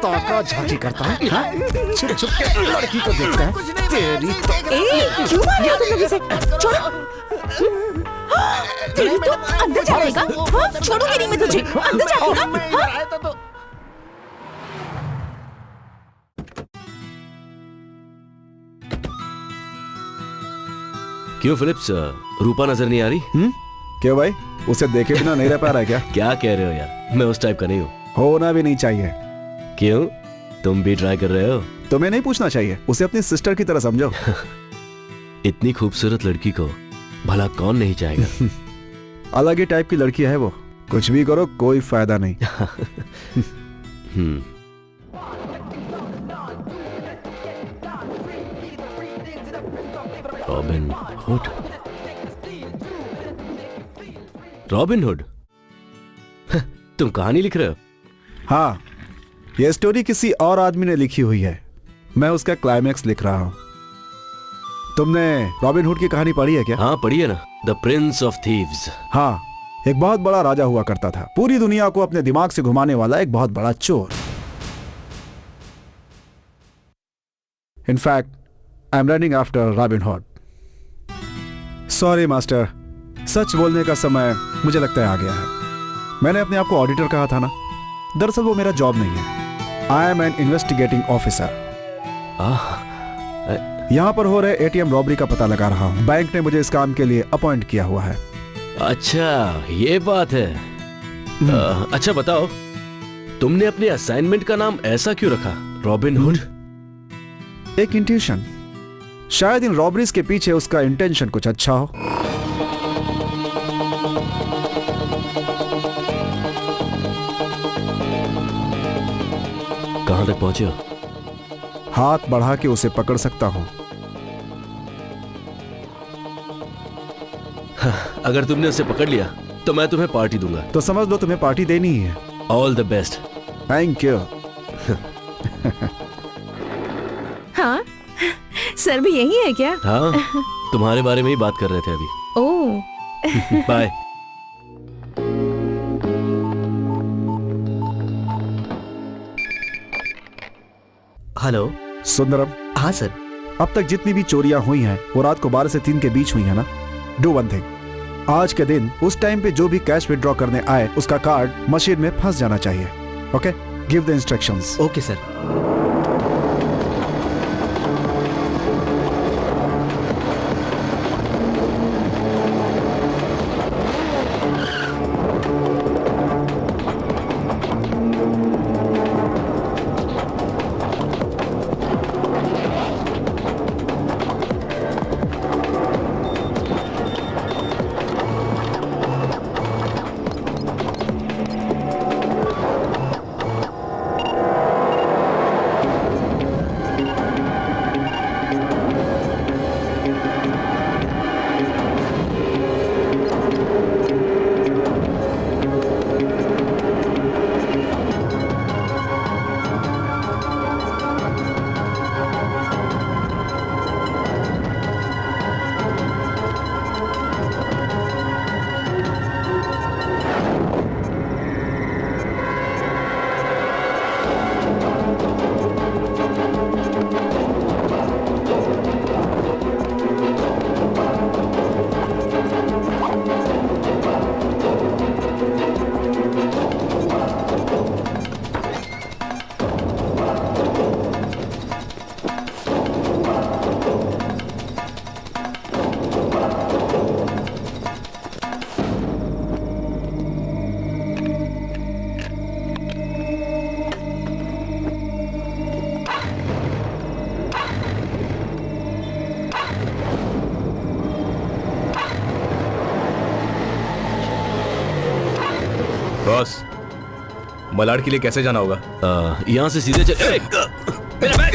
ताका झांकी करता है, हाँ? छुप छुप के लड़की को देखता है। तेरी क्यों मार रहे हो तुम लोग इसे? छोड़ो। तेरी तो अंदर जाएगा। हाँ, छोड़ूंगी नहीं मैं तुझे। अंदर जाएगा। हाँ? क्यों फिलिप्स, रूपा नजर नहीं आ रही? क्यों भाई, उसे देखे बिना नहीं रह पा रहा है क्या? क्या कह रहे हो यार, मैं उस टाइप का नहीं हूँ। होना भी नहीं चाहिए। क्यों, तुम भी ट्राई कर रहे हो? तुम्हें नहीं पूछना चाहिए, उसे अपनी सिस्टर की तरह समझो। इतनी खूबसूरत लड़की को भला कौन नहीं चाहेगा? अलग ही टाइप की लड़की है वो। कुछ भी करो कोई फायदा नहीं। Robin hood. Robin hood? तुम कहानी लिख रहे हो? हाँ, ये स्टोरी किसी और आदमी ने लिखी हुई है, मैं उसका क्लाइमैक्स लिख रहा हूँ। तुमने रॉबिन हुड की कहानी पढ़ी है क्या? हाँ पढ़ी है ना, द प्रिंस ऑफ थीव्स। हाँ, एक बहुत बड़ा राजा हुआ करता था, पूरी दुनिया को अपने दिमाग से घुमाने वाला एक बहुत बड़ा चोर। In fact I am running after Robin Hood. Sorry master, सच बोलने का समय मुझे लगता है आ गया है। मैंने अपने आप को ऑडिटर कहा था ना, दरअसल वो मेरा जॉब नहीं है। I am N investigating officer. यहाँ पर हो रहे एटीएम रॉबरी का पता लगा रहा हूँ। बैंक ने मुझे इस काम के लिए अपॉइंट किया हुआ है। अच्छा ये बात है। अच्छा बताओ, तुमने अपने असाइनमेंट का नाम ऐसा क्यों रखा, रॉबिन हुड? एक इंट्यूशन, शायद इन रॉबरीज के पीछे उसका इंटेंशन कुछ अच्छा हो। कहां तक पहुंचे हो? हाथ बढ़ा के उसे पकड़ सकता हूं। अगर तुमने उसे पकड़ लिया तो मैं तुम्हें पार्टी दूंगा। तो समझ लो तुम्हें पार्टी देनी ही है। All the best. Thank you. हाँ, सर भी यही है क्या? हाँ, तुम्हारे बारे में ही बात कर रहे थे अभी। ओह। बाय। हेलो। सुंदरम, हाँ सर। अब तक जितनी भी चोरियां हुई हैं वो रात को 12 से 3 के बीच हुई है ना। डू वन थिंग, आज के दिन उस टाइम पे जो भी कैश विड्रॉ करने आए उसका कार्ड मशीन में फंस जाना चाहिए। Okay, give the instructions. Okay sir. Malad के लिए कैसे जाना होगा? यहाँ से सीधे चल। ए, मेरा बैग!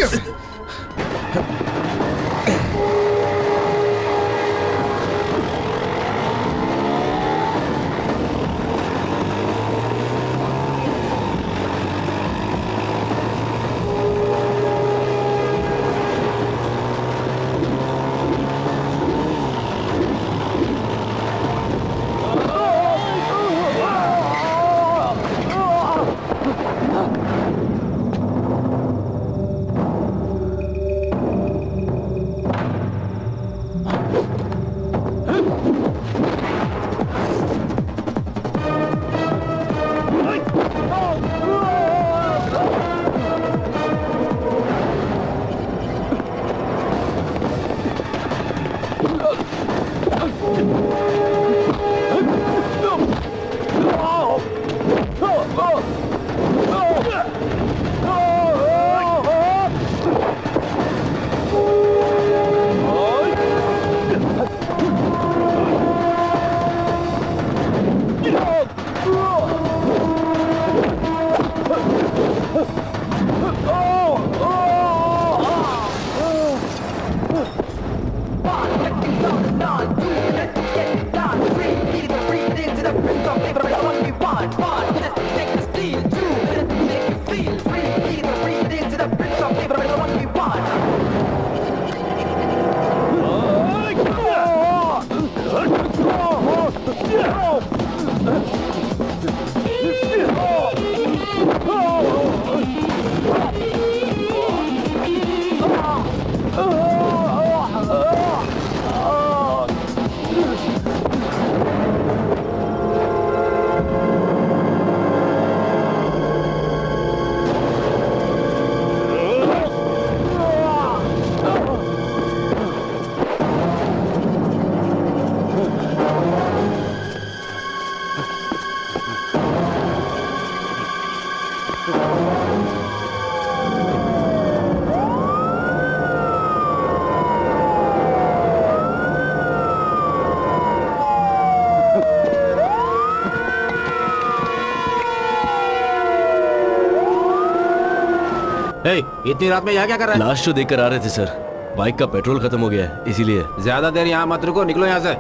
इतनी रात में यहाँ क्या कर रहा है? लास्ट शो देखकर आ रहे थे सर। बाइक का पेट्रोल खत्म हो गया है, इसीलिए। ज्यादा देर यहाँ मत रुको, निकलो यहाँ से।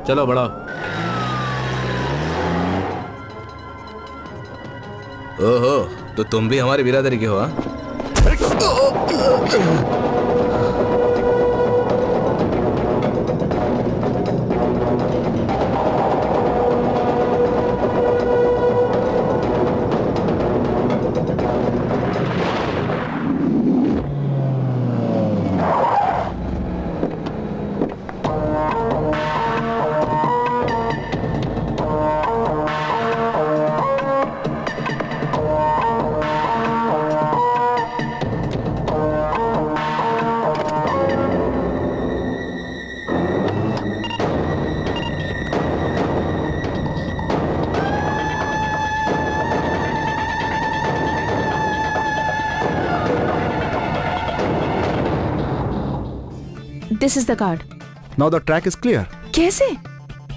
चलो बढ़ो। ओहो, तो तुम भी हमारी बिरादरी के हो? हाँ? This is the card. Now the track is clear. कैसे?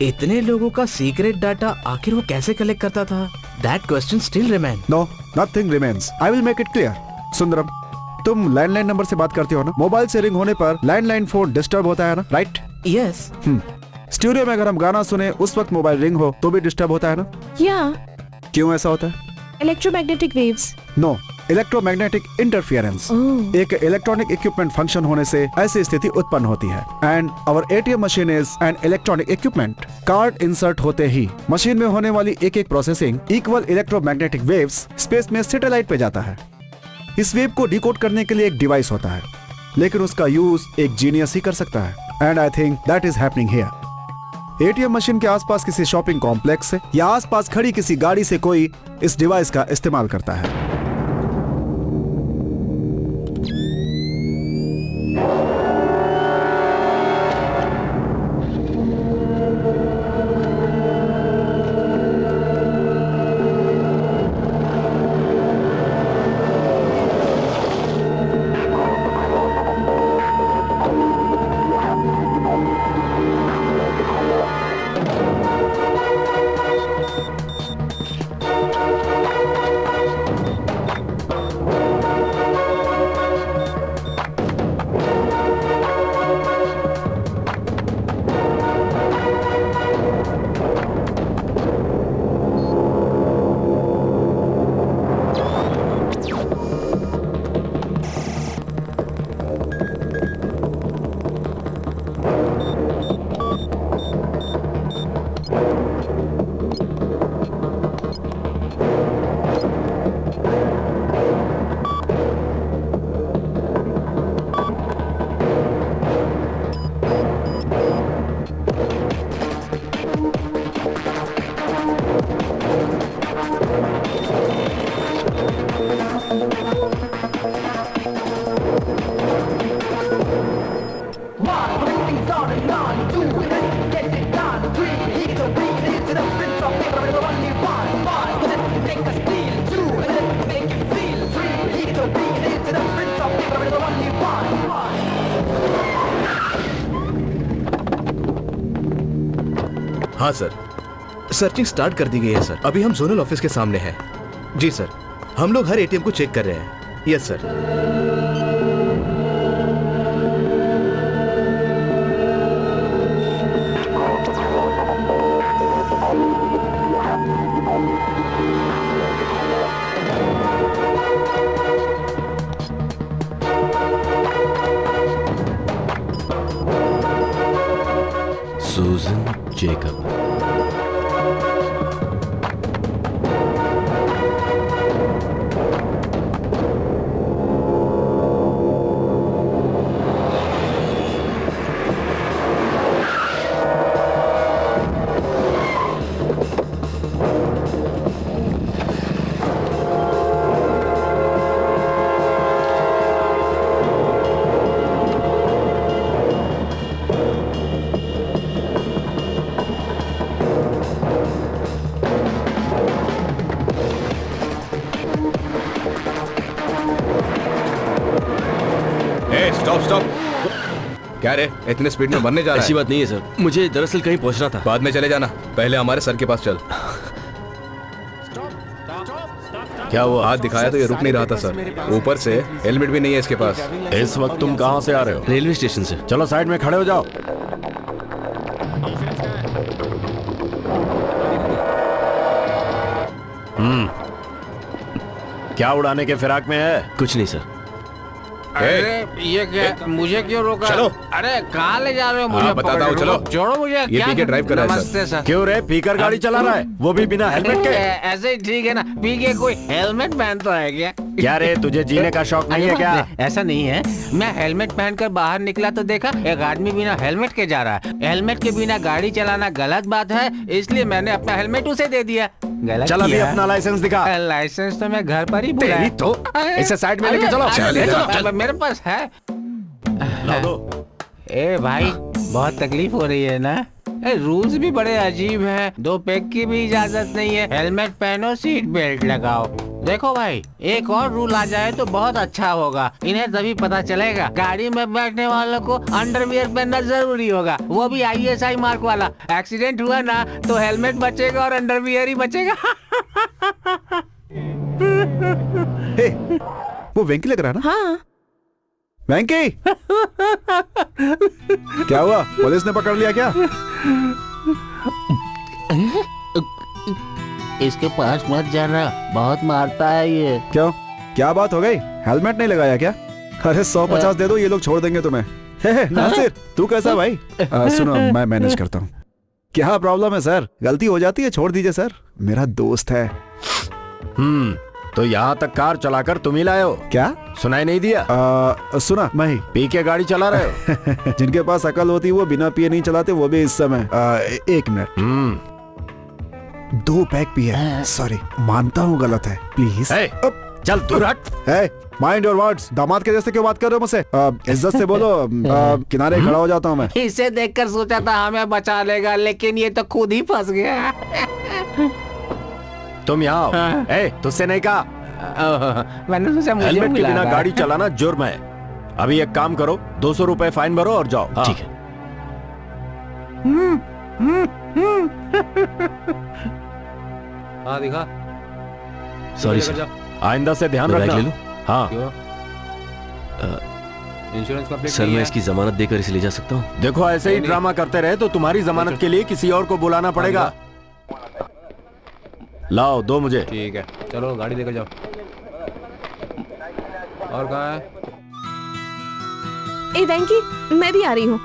इतने लोगों का सीक्रेट डाटा आखिर वो कैसे कलेक्ट करता था? That question still remain. No, nothing remains. I will make it clear. Sundaram, तुम लैंडलाइन नंबर से बात करते हो ना? मोबाइल से रिंग होने पर लैंडलाइन फोन डिस्टर्ब होता है ना? राइट? Yes. स्टूडियो में अगर हम गाना सुने उस वक्त मोबाइल रिंग हो तो भी डिस्टर्ब होता है ना? Yeah. क्यों ऐसा होता है? Electromagnetic waves. No, electromagnetic interference. एक इलेक्ट्रॉनिक इक्विपमेंट फंक्शन होने से ऐसी स्थिति उत्पन्न होती है। And our ATM machine is an electronic equipment. Card insert होते ही मशीन में होने वाली एक एक processing equal electromagnetic waves space में सैटेलाइट पे जाता है। इस वेव को डिकोड करने के लिए एक डिवाइस होता है, लेकिन उसका यूज एक जीनियस ही कर सकता है। And I think that is happening here. ATM machine के आसपास किसी शॉपिंग कॉम्प्लेक्स से या आसपास खड़ी किसी गाड़ी से कोई इस डिवाइस का इस्तेमाल करता है। हाँ सर, सर्चिंग स्टार्ट कर दी गई है सर। अभी हम जोनल ऑफिस के सामने हैं। जी सर, हम लोग हर एटीएम को चेक कर रहे हैं। Yes sir. Susan Jacob. Stop stop. क्या रे, इतने स्पीड में बनने जा रहा ऐसी है? बात नहीं है सर, मुझे दरअसल कहीं पहुंचना था। बाद में चले जाना, पहले हमारे सर के पास चल। क्या हुआ? हाथ दिखाया तो ये रुक नहीं रहा था सर। ऊपर से हेलमेट भी नहीं है इसके पास। इस वक्त तुम कहाँ से आ रहे हो? रेलवे स्टेशन से। चलो साइड में खड़े हो जाओ। क्या उड़ाने के फिराक में है? कुछ नहीं सर। अरे ये क्या, मुझे क्यों रोका? चलो। अरे कहाँ ले जा रहे हो मुझे? बताता पकड़ हूँ, के चलो। रोको। छोड़ो मुझे। ये क्या? पी के ड्राइव कर रहा है, सर। नमस्ते सर। क्यों रे, पीकर गाड़ी चला रहा है, वो भी बिना हेलमेट के? ऐसे ही ठीक है ना, पी के कोई हेलमेट पहनता है क्या? क्या रे, तुझे जीने का शौक नहीं है क्या? ऐसा नहीं है, मैं हेलमेट पहनकर बाहर निकला तो देखा एक आदमी बिना हेलमेट के जा रहा है। हेलमेट के बिना गाड़ी चलाना गलत बात है, इसलिए मैंने अपना हेलमेट उसे दे दिया। गलत चल अभी किया। अपना लाइसेंस दिखा। लाइसेंस तो मैं घर पर ही भूला तेरी है। तो इसे साइड में लेके चलो। अरे, चलो, चलो, मेरे पास है। ला दो। ए भाई, बहुत तकलीफ हो रही है ना? रूल्स भी बड़े अजीब हैं। 2 पैक की भी इजाजत नहीं है। हेलमेट पहनो, सीट बेल्ट लगाओ। देखो भाई, एक और रूल आ जाए तो बहुत अच्छा होगा। इन्हें तभी पता चलेगा। गाड़ी में बैठने वालों को अंडरवियर पहनना जरूरी होगा, वो भी ISI मार्क वाला। एक्सीडेंट हुआ ना तो हेलमेट बचेगा और अंडरवियर ही बचेगा। हे, वो वेंकी लग रहा है ना? हाँ, वेंकी। क्या हुआ, पुलिस ने पकड़ लिया क्या? इसके पास मत जाना, बहुत मारता है ये। क्यों, क्या बात हो गई? हेलमेट नहीं लगाया क्या? अरे 150 दे दो, ये लोग छोड़ देंगे तुम्हें। हे, नासिर, तू कैसा भाई? सुनो, मैं मैनेज करता हूँ। क्या प्रॉब्लम है सर? गलती हो जाती है, छोड़ दीजिए सर, मेरा दोस्त है। तो यहाँ तक कार चलाकर तुम ही लाए हो? क्या सुनाई नहीं दिया? सुना, मैं ही। पी के गाड़ी चला रहे हो? जिनके पास अकल होती है वो बिना पिए नहीं चलाते, वो भी इस समय। 1 मिनट। 2 पैक पिए, सॉरी, मानता हूँ गलत है, प्लीज। चल दूर हट। Mind your words. दामाद के जैसे क्यों बात कर रहे हो मुझसे? इज्जत से बोलो। किनारे खड़ा हो जाता हूँ मैं। इसे देखकर सोचा था हमें बचा लेगा, लेकिन ये तो खुद ही फंस गया। तुम यहाँ आओ। तुझसे नहीं कहा? मैंने सोचा मुझे हेलमेट के मिला बिना था। गाड़ी चलाना जुर्म है। अभी एक काम करो, 200 रुपए फाइन भरो और जाओ। ठीक है। हाँ दिखा। Sorry sir. आइंदा से ध्यान मैं बैग रखना। ले लूं? हाँ, इंश्योरेंस का प्लेट सर, नहीं मैं है। इसकी जमानत देकर इसे ले जा सकता हूँ? देखो ऐसे ही ड्रामा करते रहे तो तुम्हारी जमानत के लिए किसी और को बुलाना पड़ेगा। लाओ, दो मुझे। ठीक है, चलो गाड़ी लेकर जाओ। और कहाँ है? ए वेंकी, मैं भी आ रही हूँ।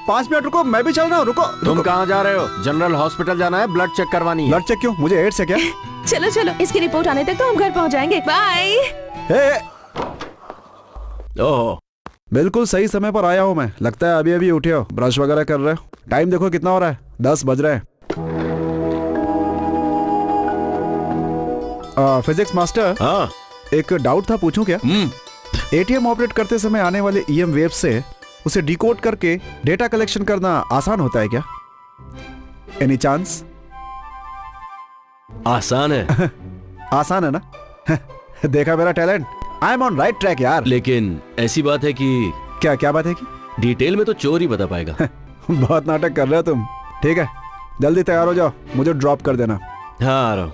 5 मिनट रुको, मैं भी चल रहा हूँ। रुको, तुम कहाँ जा रहे हो? जनरल हॉस्पिटल जाना है, ब्लड चेक करवानी है। ब्लड चेक क्यों? मुझे एड्स है क्या? चलो चलो, इसकी रिपोर्ट आने तक तो हम घर पहुँच जाएंगे। बाय। ओह, बिल्कुल सही समय पर आया हूँ मैं। लगता है अभी अभी उठे हो, ब्रश वगैरह कर रहे हो। टाइम देखो कितना हो रहा है, 10 बज रहे हैं। फिजिक्स मास्टर, हाँ, एक डाउट था, पूछूं क्या? एटीएम ऑपरेट करते समय आने वाले ईएम वेव से उसे डिकोड करके डेटा कलेक्शन करना आसान होता है क्या? Any chance? आसान है। आसान है ना? देखा मेरा talent, I am on right track यार। लेकिन ऐसी बात है कि क्या क्या बात है कि? डिटेल में तो चोर ही बता पाएगा। बहुत नाटक कर रहे हो तुम। ठीक है, जल्दी तैयार हो जाओ, मुझे ड्रॉप कर देना। हाँ आ रहा हूँ।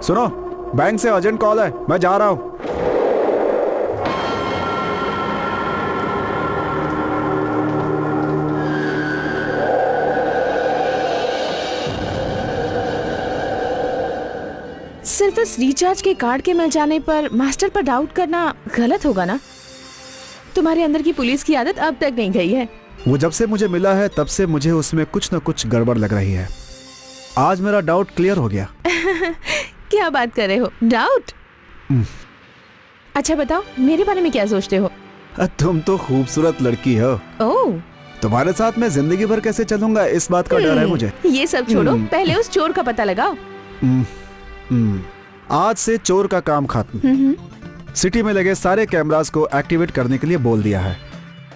सुनो, बैंक से अर्जेंट कॉल है, मैं जा रहा हूं। सिर्फ इस रिचार्ज के कार्ड के मिल जाने पर मास्टर पर डाउट करना गलत होगा ना? तुम्हारे अंदर की पुलिस की आदत अब तक नहीं गई है। वो जब से मुझे मिला है तब से मुझे उसमें कुछ न कुछ गड़बड़ लग रही है। आज मेरा डाउट क्लियर हो गया। क्या बात कर रहे हो? डाउट? अच्छा बताओ, मेरे बारे में क्या सोचते हो? तुम तो खूबसूरत लड़की हो। ओह, तुम्हारे साथ मैं जिंदगी भर कैसे चलूंगा, इस बात का डर है मुझे। ये सब छोड़ो, पहले उस चोर का पता लगाओ। आज से चोर का काम खत्म। सिटी में लगे सारे कैमरास को एक्टिवेट करने के लिए बोल दिया है।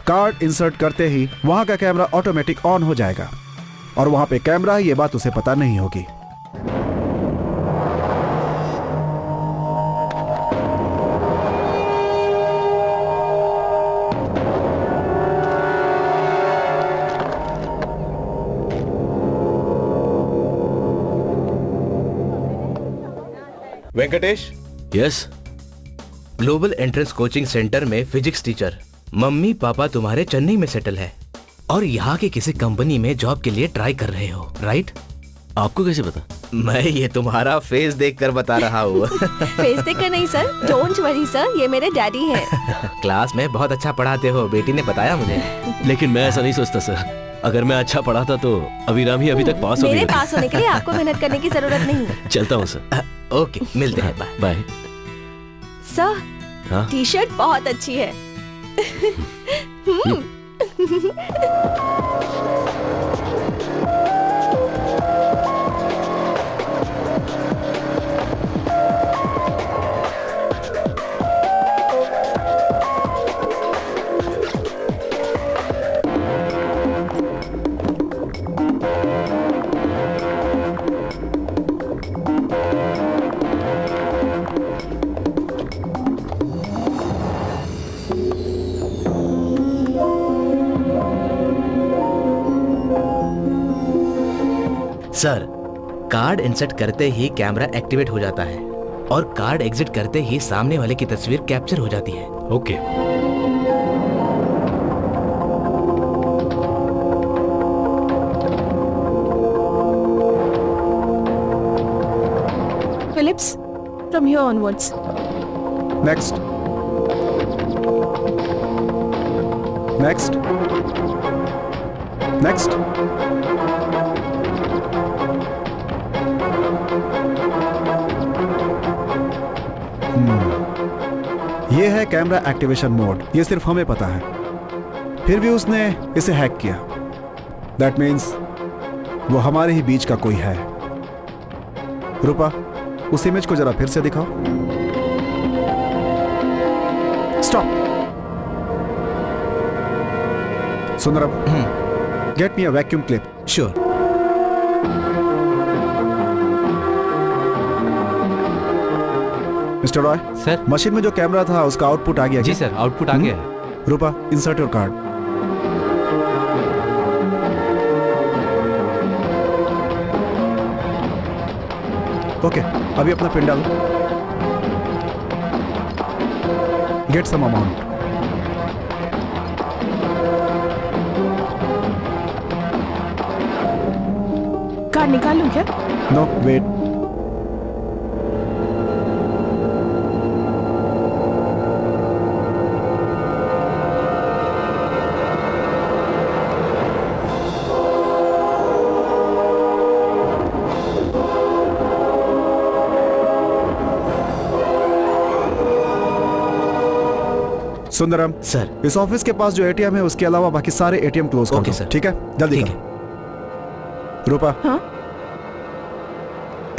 कार्ड इंसर्ट करते ही वहां का कैमरा ऑटोमेटिक ऑन हो जाएगा और वहां पे कैमरा है, ये बात उसे पता नहीं होगी। Venkatesh, yes. Global entrance coaching centre में फिजिक्स टीचर। मम्मी पापा तुम्हारे चेन्नई में सेटल है और यहाँ की किसी कंपनी में जॉब के लिए ट्राई कर रहे हो, राइट? आपको कैसे पता? मैं ये तुम्हारा फेस देखकर बता रहा हूँ। फेस देखकर नहीं सर, डोंट वरी सर, ये मेरे डैडी हैं। क्लास में बहुत अच्छा पढ़ाते हो, बेटी ने बताया मुझे। लेकिन मैं ऐसा नहीं सोचता सर। अगर मैं अच्छा पढ़ाता तो अभिराम ही अभी तक पास हो मेरे गई। पास होने के लिए आपको मेहनत करने की जरूरत नहीं। चलता हूँ सर। ओके, मिलते हैं, बाय। बाय। सर, हाँ? टी शर्ट बहुत अच्छी है। सर, कार्ड इंसर्ट करते ही कैमरा एक्टिवेट हो जाता है और कार्ड एग्जिट करते ही सामने वाले की तस्वीर कैप्चर हो जाती है। Okay. Phillips, from here onwards. Next, next, next. ये है कैमरा एक्टिवेशन मोड। ये सिर्फ हमें पता है, फिर भी उसने इसे हैक किया। दैट मीन्स वो हमारे ही बीच का कोई है। रूपा, उस इमेज को जरा फिर से दिखाओ। Stop. Sundaram, get me a vacuum clip. Sure. Mister Roy, sir. Machine में जो कैमरा था उसका आउटपुट आ गया जी क्या? सर, आउटपुट आ गया है। रूपा, इंसर्ट योर कार्ड। ओके, अभी अपना पिन डालो। Get some amount. कार्ड निकाल लूं क्या? No, wait. सुंदरम सर। इस ऑफिस के पास जो एटीएम है उसके अलावा बाकी सारे एटीएम क्लोज कर ओके, दो। सर। ठीक है, जल्दी ठीक करो। रूपा, हाँ?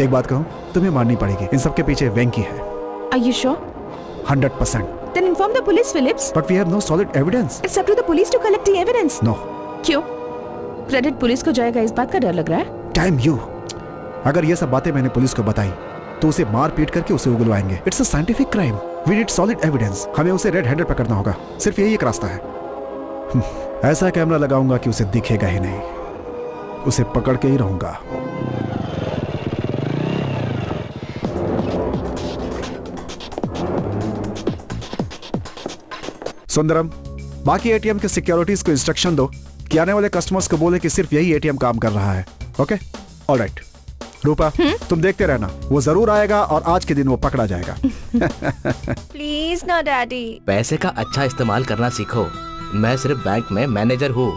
एक बात कहूं, तुम्हें माननी पड़ेगी, इन सब के पीछे वेंकी है। Are you sure? 100%। Then inform the police, Phillips. But we have no solid evidence. It's up to the police to collect the evidence. No. क्यों? क्रेडिट पुलिस को जाएगा, इस बात का डर लग रहा है? Damn you! अगर ये सब बातें मैंने पुलिस को बताई तो उसे मार पीट करके उसे उगलवाएंगे। It's a scientific crime. We need solid evidence. हमें उसे रेड हैंडेड पकड़ना होगा। सिर्फ यही एक रास्ता है। ऐसा कैमरा लगाऊंगा कि उसे दिखेगा ही नहीं, उसे पकड़ के ही रहूंगा। सुंदरम, बाकी एटीएम के सिक्योरिटीज को इंस्ट्रक्शन दो कि आने वाले कस्टमर्स को बोले कि सिर्फ यही एटीएम काम कर रहा है। Okay, alright. रूपा, तुम देखते रहना, वो जरूर आएगा और आज के दिन वो पकड़ा जाएगा। प्लीज ना डैडी। पैसे का अच्छा इस्तेमाल करना सीखो। मैं सिर्फ बैंक में मैनेजर हूँ।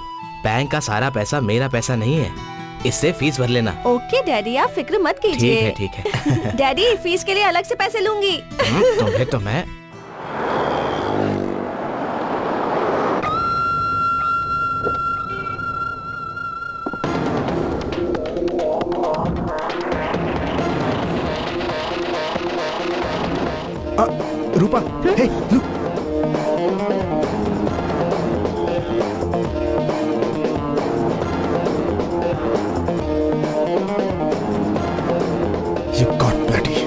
बैंक का सारा पैसा मेरा पैसा नहीं है, इससे फीस भर लेना। ओके डैडी, आप फिक्र मत कीजिए। ठीक है। डैडी, फीस के लिए अलग से पैसे लूंगी। तुम्हें तो मैं रूपा, हे, look. You got bloody.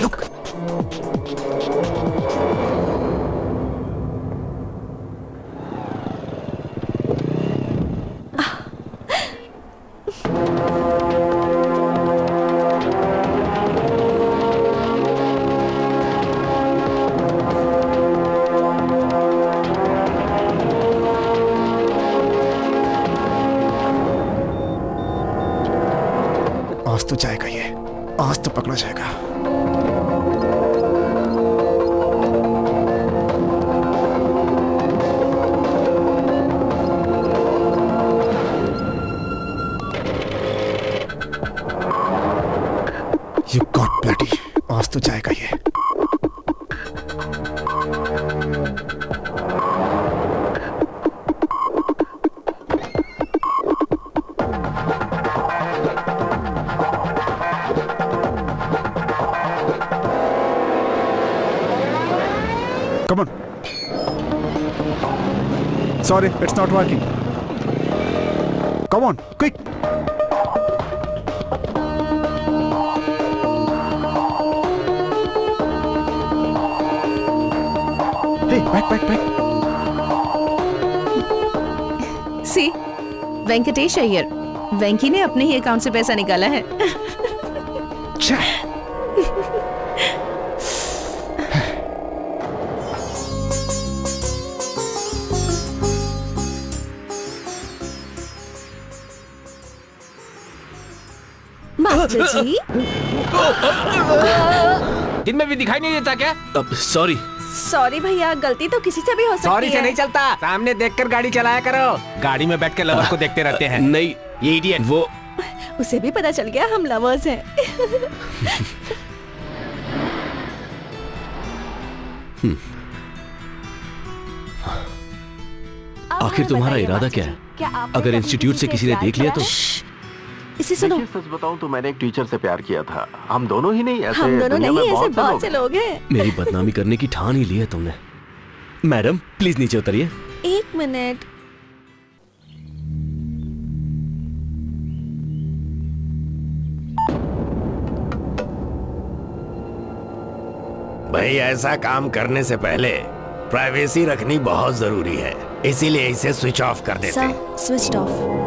Look. आज तो जाएगा ये, आज तो पकड़ा जाएगा। You got bloody. आज तो जाएगा ये। Come on. Sorry, it's not working. Come on, quick. Hey, back. सी, वेंकटेश अय्यर, वेंकी ने अपने ही अकाउंट से पैसा निकाला है। Cha. मास्टर जी, दिन में भी दिखाई नहीं देता क्या? सॉरी। सॉरी भैया, गलती तो किसी से भी हो सकती है। सॉरी से नहीं चलता, सामने देखकर गाड़ी चलाया करो। गाड़ी में बैठ के लवर को देखते रहते हैं। नहीं, ये इडियट। वो उसे भी पता चल गया हम लवर्स हैं। आखिर तुम्हारा इरादा क्या है? अगर इंस्टीट्यूट से किसी ने देख लिया तो? इसे सुनो। देखिए, सच बताऊं तो मैंने एक टीचर से प्यार किया था। हम दोनों ही नहीं, ऐसे हम दोनों दुनिया नहीं, में ऐसे बहुत लोग से हैं। लोग हैं। मेरी बदनामी करने की ठान ही ली है तुमने। मैडम प्लीज नीचे उतरिए। एक मिनट। भाई, ऐसा काम करने से पहले प्राइवेसी रखनी बहुत जरूरी है, इसीलिए इसे स्विच ऑफ कर देते हैं। Sir, switch off.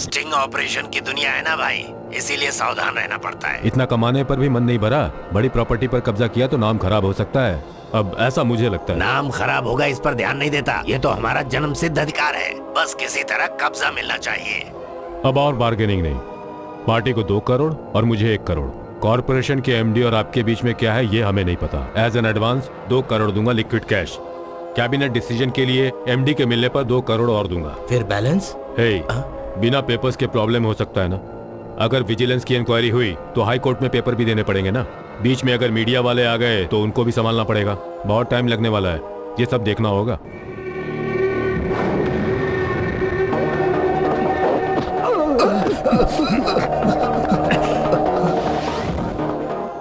Sting operation की दुनिया है ना भाई, इसीलिए सावधान रहना पड़ता है। इतना कमाने पर भी मन नहीं भरा, बड़ी प्रॉपर्टी पर कब्जा किया तो नाम खराब हो सकता है। अब ऐसा मुझे लगता है। नाम खराब होगा इस पर ध्यान नहीं देता, ये तो हमारा जन्मसिद्ध अधिकार है, बस किसी तरह कब्जा मिलना चाहिए। अब और बार्गेनिंग नहीं, पार्टी को 2 करोड़ और मुझे 1 करोड़। कॉर्पोरेशन के एमडी और आपके बीच में क्या है ये हमें नहीं पता। एज एन एडवांस 2 करोड़ दूंगा लिक्विड कैश। कैबिनेट डिसीजन के लिए एमडी के मिलने पर 2 करोड़ और दूंगा। फिर बैलेंस? हे, बिना पेपर्स के प्रॉब्लम हो सकता है ना। अगर विजिलेंस की इंक्वायरी हुई तो हाई कोर्ट में पेपर भी देने पड़ेंगे ना। बीच में अगर मीडिया वाले आ गए तो उनको भी संभालना पड़ेगा, बहुत टाइम लगने वाला है, ये सब देखना होगा।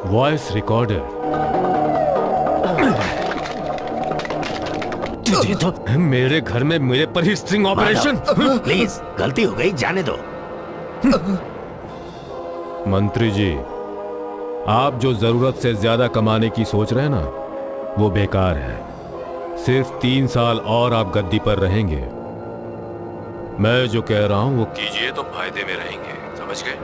Voice recorder. मेरे घर में मेरे पर ही स्ट्रिंग ऑपरेशन। प्लीज, गलती हो गई, जाने दो। मंत्री जी, आप जो जरूरत से ज्यादा कमाने की सोच रहे हैं ना, वो बेकार है। सिर्फ 3 साल और आप गद्दी पर रहेंगे। मैं जो कह रहा हूं वो कीजिए तो फायदे में रहेंगे, समझ गए?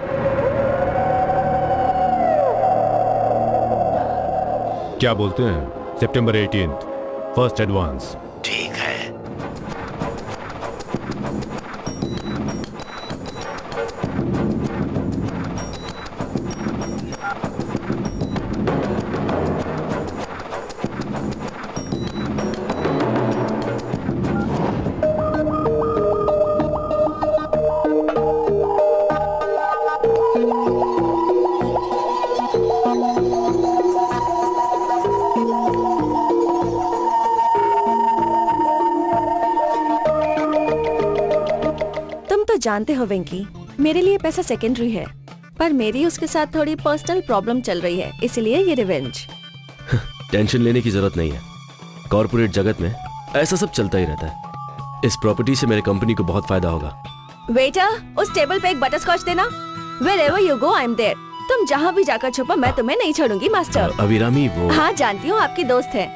क्या बोलते हैं? सितंबर 18 फर्स्ट एडवांस। ठीक है। जानते हो वेंकी, मेरे लिए पैसा सेकेंडरी है, पर मेरी उसके साथ थोड़ी पर्सनल प्रॉब्लम चल रही है, इसलिए ये रिवेंज। टेंशन लेने की जरूरत नहीं है, कॉर्पोरेट जगत में ऐसा सब चलता ही रहता है। इस प्रॉपर्टी से मेरे कंपनी को बहुत फायदा होगा। वेटर, उस टेबल पे एक बटरस्कॉच देना। Wherever you go, I'm there। तुम जहाँ भी जाकर छुपो, मैं तुम्हें नहीं छोड़ूंगी मास्टर। अभिरामी वो। हाँ जानती हूँ, आपकी दोस्त है।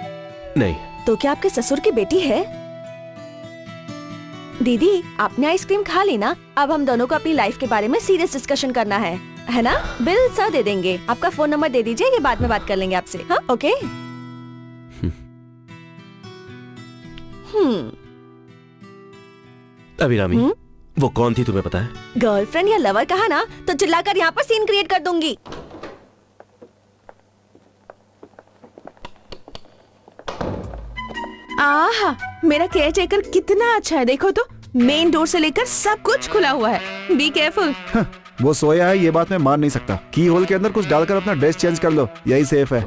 नहीं। तो क्या आपके ससुर की बेटी है? दीदी, आपने आइसक्रीम खा ली ना? अब हम दोनों को अपनी लाइफ के बारे में सीरियस डिस्कशन करना है ना? बिल सर दे देंगे। आपका फोन नंबर दे दीजिए, ये बाद में बात कर लेंगे आपसे। हाँ, ओके। अभिरामी, वो कौन थी तुम्हें पता है? गर्लफ्रेंड या लवर कहा ना तो चिल्लाकर यहाँ पर सीन क्रिएट कर दूंगी। आहा, मेरा केयरटेकर कितना अच्छा है, देखो तो मेन डोर से लेकर सब कुछ खुला हुआ है। Be careful. वो सोया है, ये बात मैं मान नहीं सकता। की होल के अंदर कुछ डालकर अपना ड्रेस चेंज कर लो, यही सेफ है।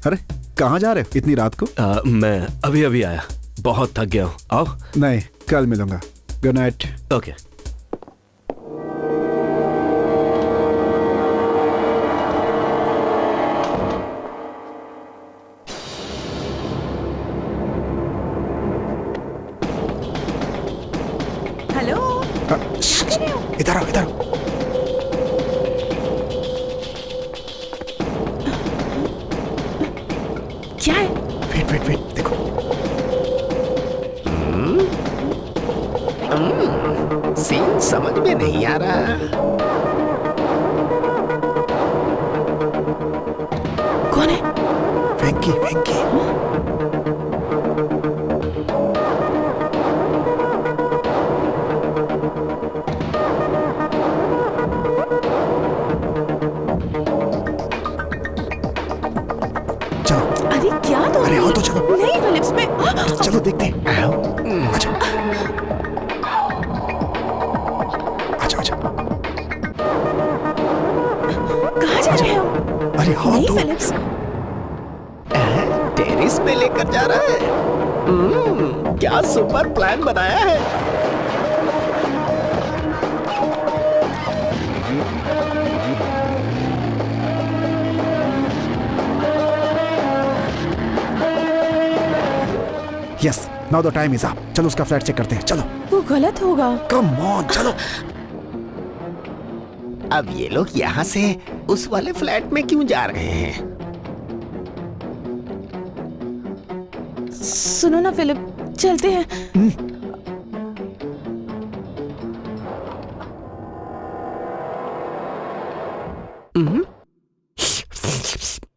अरे कहाँ जा रहे हो इतनी रात को? मैं अभी अभी आया, बहुत थक गया हूँ। आओ। नहीं, कल मिलूंगा। Good night. ओके। हेलो, इधर आओ, इधर आओ। क्या है? वेट वेट वेट, देखो। सीन समझ में नहीं आ रहा। कौन है? वेंकी, वेंकी। अरे क्या तो? अरे आओ तो चलो। नहीं फिलिप्स में। चलो देखते हैं। आओ। अच्छा। अच्छा अच्छा। कहाँ जा रहे हो? फिलिप्स। टेरिस पे लेकर जा रहा है। क्या सुपर प्लान बनाया है। Yes, now the time is up. चलो उसका फ्लैट चेक करते हैं, चलो। वो गलत होगा। कम ऑन, चलो। अब ये लोग यहाँ से उस वाले फ्लैट में क्यों जा रहे हैं? सुनो ना फिलिप, चलते हैं।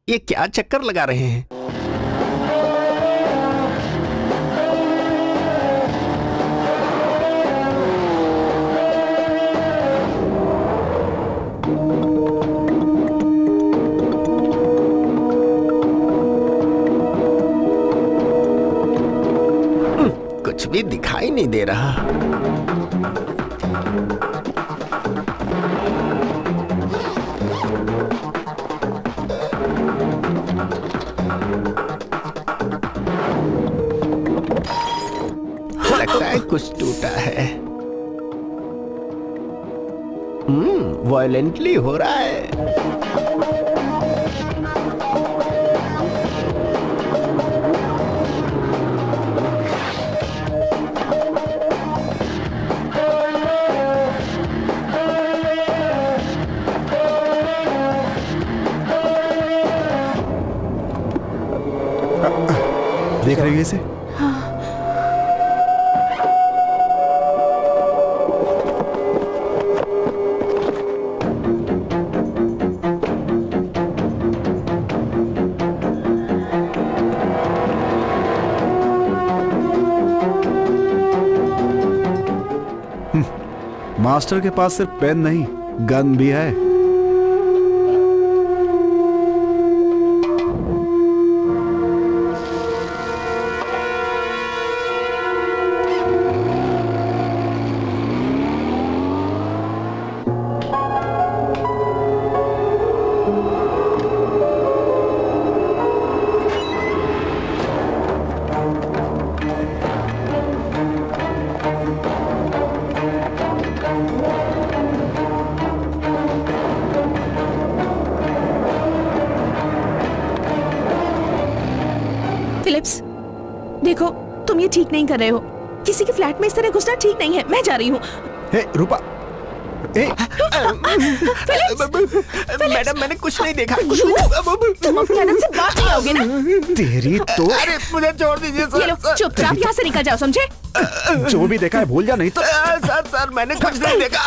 ये क्या चक्कर लगा रहे हैं? कुछ भी दिखाई नहीं दे रहा। लगता है कुछ टूटा है। वायलेंटली हो रहा है। देख रही है इसे? मास्टर के पास सिर्फ पेन नहीं, गन भी है। फिलिप्स, देखो तुम ये ठीक नहीं कर रहे हो। किसी के फ्लैट में इस तरह घुसना ठीक नहीं है। मैं जा रही हूँ। हे रूपा, मैडम मैंने कुछ नहीं देखा। तुम अपनी आदत से बात नहीं आओगे ना। तेरी तो। अरे मुझे छोड़ दीजिए सर। ये लो, चुपचाप यहाँ से निकल जाओ, समझे? जो भी देखा है भूल जा, नहीं तो। सर मैंने कुछ नहीं देखा।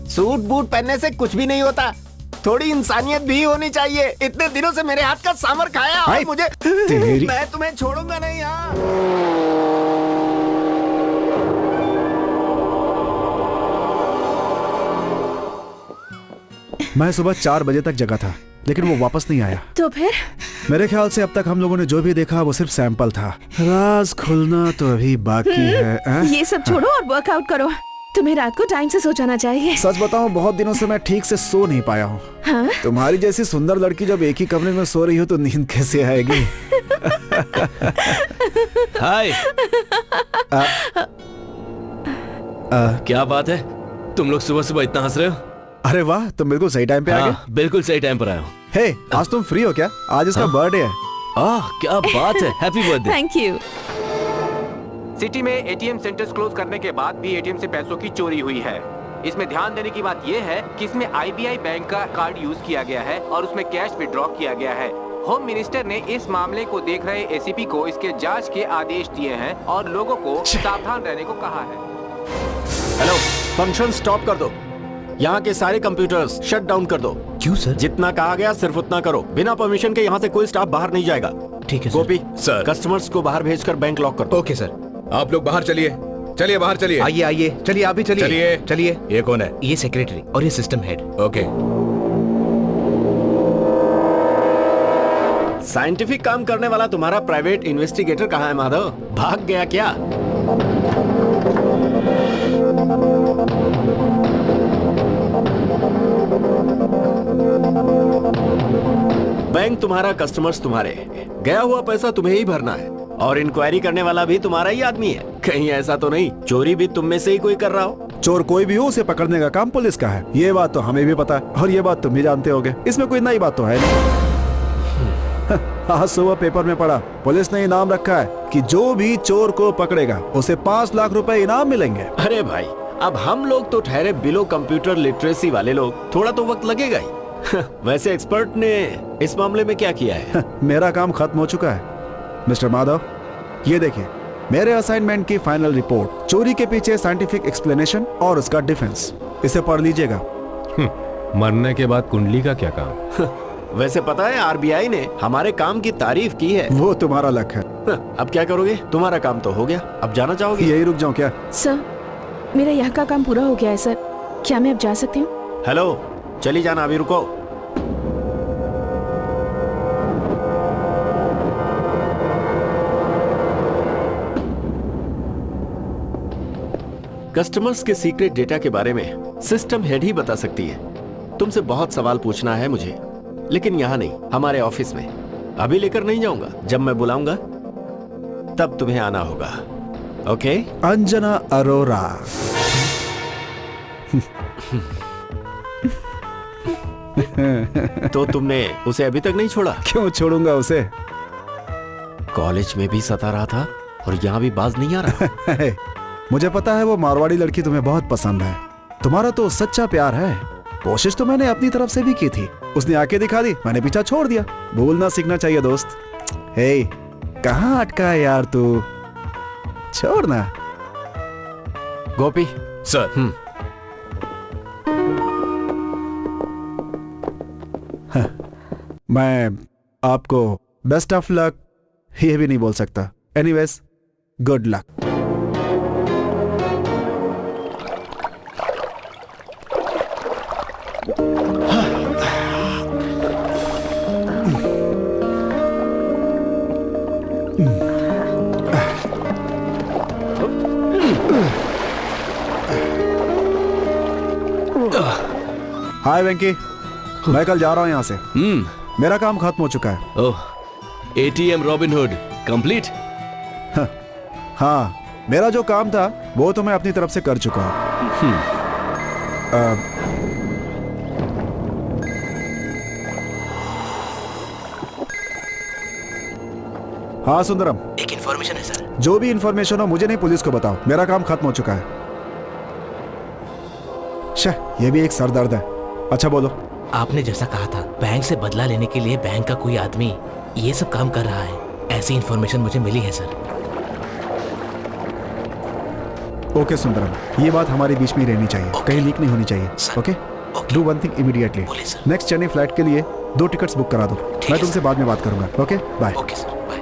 सूट बूट पहनने से कुछ भी नहीं होता। थोड़ी इंसानियत भी होनी चाहिए। इतने दिनों से मेरे हाथ का सांभर खाया और मुझे तेरी। मैं तुम्हें छोड़ूंगा नहीं। यहाँ मैं सुबह 4 बजे तक जगा था, लेकिन वो वापस नहीं आया। तो फिर? मेरे ख्याल से अब तक हम लोगों ने जो भी देखा वो सिर्फ सैंपल था। राज खुलना तो अभी बाकी है। ये सब छोड़ो और वर्कआउट करो। तुम्हें रात को टाइम से सो जाना चाहिए। सच बताऊं, बहुत दिनों से मैं ठीक से सो नहीं पाया हूँ। हाँ? तुम्हारी जैसी सुंदर लड़की जब एक ही कमरे में सो रही हो तो नींद कैसे आएगी? हाय। क्या बात है, तुम लोग सुबह सुबह इतना हंस रहे हो? अरे वाह, तुम बिल्कुल सही टाइम पे आ गए। बिल्कुल सही टाइम पर आया हूँ। हे, आज तुम फ्री हो क्या? आज इसका बर्थडे है। क्या बात है, happy birthday. Thank you. City में एटीएम सेंटर्स क्लोज करने के बाद भी एटीएम से पैसों की चोरी हुई है। इसमें ध्यान देने की बात यह है कि इसमें आईबीआई बैंक का कार्ड यूज किया गया है और उसमें कैश विड्रॉ किया गया है। होम मिनिस्टर ने इस मामले को देख रहे एसीपी को इसके जांच के आदेश दिए हैं और लोगों को सावधान रहने को कहा है। हेलो, फंक्शन स्टॉप कर दो। यहाँ के सारे कंप्यूटर्स शट डाउन कर दो। क्यों सर? जितना कहा गया सिर्फ उतना करो। बिना परमिशन के यहाँ से कोई स्टाफ बाहर नहीं जाएगा। ठीक है गोपी सर। कस्टमर्स को बाहर भेजकर बैंक लॉक कर दो। Okay sir. आप लोग बाहर चलिए, चलिए बाहर चलिए। आइए आइए, चलिए आप भी चलिए। चलिए चलिए। ये कौन है? ये सेक्रेटरी और ये सिस्टम हेड। ओके। साइंटिफिक काम करने वाला तुम्हारा प्राइवेट इन्वेस्टिगेटर कहाँ है माधव? भाग गया क्या? बैंक तुम्हारा, कस्टमर्स तुम्हारे, गया हुआ पैसा तुम्हें ही भरना है और इंक्वायरी करने वाला भी तुम्हारा ही आदमी है। कहीं ऐसा तो नहीं चोरी भी तुम में से ही कोई कर रहा हो? चोर कोई भी हो, उसे पकड़ने का काम पुलिस का है। ये बात तो हमें भी पता है और ये बात तुम भी जानते होगे। इसमें कोई नई बात तो है नहीं। आज सुबह पेपर में पढ़ा, पुलिस ने इनाम रखा है कि जो भी चोर को पकड़ेगा उसे 5 लाख रुपए इनाम मिलेंगे। अरे भाई, अब हम लोग तो ठहरे बिलो कंप्यूटर लिटरेसी वाले लोग, थोड़ा तो वक्त लगेगा ही। वैसे एक्सपर्ट ने इस मामले में क्या किया है? मेरा काम खत्म हो चुका है मिस्टर माधव। ये देखिए मेरे असाइनमेंट की फाइनल रिपोर्ट, चोरी के पीछे साइंटिफिक एक्सप्लेनेशन और उसका डिफेंस। इसे पढ़ लीजिएगा। मरने के बाद कुंडली का क्या काम? वैसे पता है आरबीआई ने हमारे काम की तारीफ की है। वो तुम्हारा लक है। अब क्या करोगे? तुम्हारा काम तो हो गया, अब जाना चाहोगे? यही रुक जाऊं क्या? सर, मेरा यहाँ का काम पूरा हो गया है सर। क्या मैं अब जा सकती हूँ? हेलो, चली जाना, अभी रुको। कस्टमर्स के सीक्रेट डेटा के बारे में सिस्टम हेड ही बता सकती है। तुमसे बहुत सवाल पूछना है मुझे, लेकिन यहाँ नहीं, हमारे ऑफिस में। अभी लेकर नहीं जाऊंगा, जब मैं बुलाऊंगा तब तुम्हें आना होगा। ओके? अंजना अरोरा। तो तुमने उसे अभी तक नहीं छोड़ा? क्यों छोड़ूंगा उसे? कॉलेज में भी सता रहा था और यहाँ भी बाज नहीं आ रहा। मुझे पता है वो मारवाड़ी लड़की तुम्हें बहुत पसंद है। तुम्हारा तो सच्चा प्यार है। कोशिश तो मैंने अपनी तरफ से भी की थी, उसने आके दिखा दी, मैंने पीछा छोड़ दिया। भूलना सीखना चाहिए दोस्त। हे, कहाँ अटका है यार तू? छोड़ना। गोपी सर। मैं आपको बेस्ट ऑफ लक ये भी नहीं बोल सकता। Anyways, good luck. Hi Venky, मैं कल जा रहा हूँ यहाँ से। मेरा काम खत्म हो चुका है। ओह, एटीएम रॉबिनहुड कंप्लीट? हाँ, मेरा जो काम था वो तो मैं अपनी तरफ से कर चुका हूँ। हाँ सुंदरम, एक इन्फॉर्मेशन है सर। जो भी इन्फॉर्मेशन हो मुझे नहीं, पुलिस को बताओ। मेरा काम खत्म हो चुका है। ये भी एक सरदर्द है। अच्छा बोलो। आपने जैसा कहा था, बैंक से बदला लेने के लिए बैंक का कोई आदमी ये सब काम कर रहा है, ऐसी इन्फॉर्मेशन मुझे मिली है सर। ओके सुंदरम, ये बात हमारे बीच में ही रहनी चाहिए। कहीं लीक नहीं होनी चाहिए। Okay? Do one thing immediately. Next Chennai flight के लिए 2 टिकट्स बुक करा दो। मैं तुमसे बाद में बात करूंगा। Okay, bye. Okay sir, bye.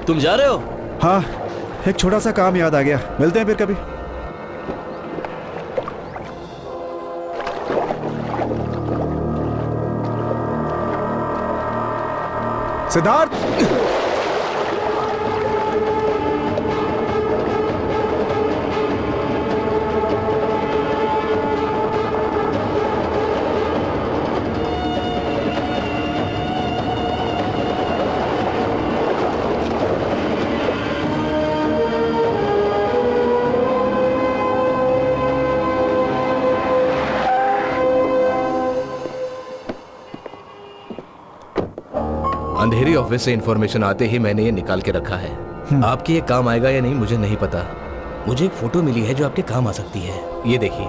तुम जा रहे हो? हाँ, एक छोटा सा काम याद आ गया। मिलते हैं फिर कभी। सिद्धार्थ, अंधेरी ऑफिस से इंफॉर्मेशन आते ही मैंने ये निकाल के रखा है। आपके ये काम आएगा या नहीं मुझे नहीं पता। मुझे एक फोटो मिली है जो आपके काम आ सकती है। ये देखिए।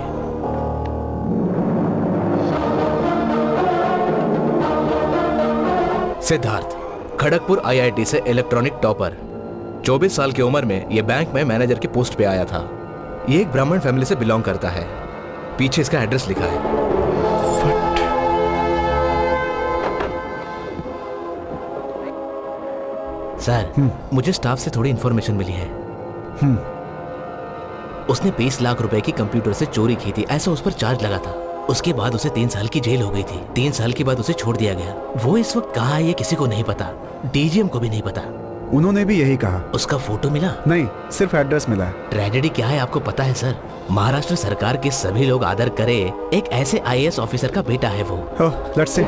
सिद्धार्थ, खड़गपुर आईआईटी से इलेक्ट्रॉनिक टॉपर, 24 साल की उम्र में ये बैंक में मैनेजर की पोस्ट पे आया था। ये एक ब्राह्मण फैमिली से बिलोंग करता है। पीछे इसका एड्रेस लिखा है। सर, मुझे स्टाफ से थोड़ी इन्फॉर्मेशन मिली है। उसने 20 लाख रुपए की कंप्यूटर से चोरी की थी, ऐसा उस पर चार्ज लगा था। उसके बाद उसे 3 साल की जेल हो गई थी। 3 साल के बाद उसे छोड़ दिया गया। वो इस वक्त कहाँ है ये किसी को नहीं पता, डीजीएम को भी नहीं पता। उन्होंने भी यही कहा। उसका फोटो मिला? नहीं, सिर्फ एड्रेस मिला है। ट्रेजेडी क्या है आपको पता है सर? महाराष्ट्र सरकार के सभी लोग आदर करे एक ऐसे आईएएस ऑफिसर का बेटा है वो। Let's see.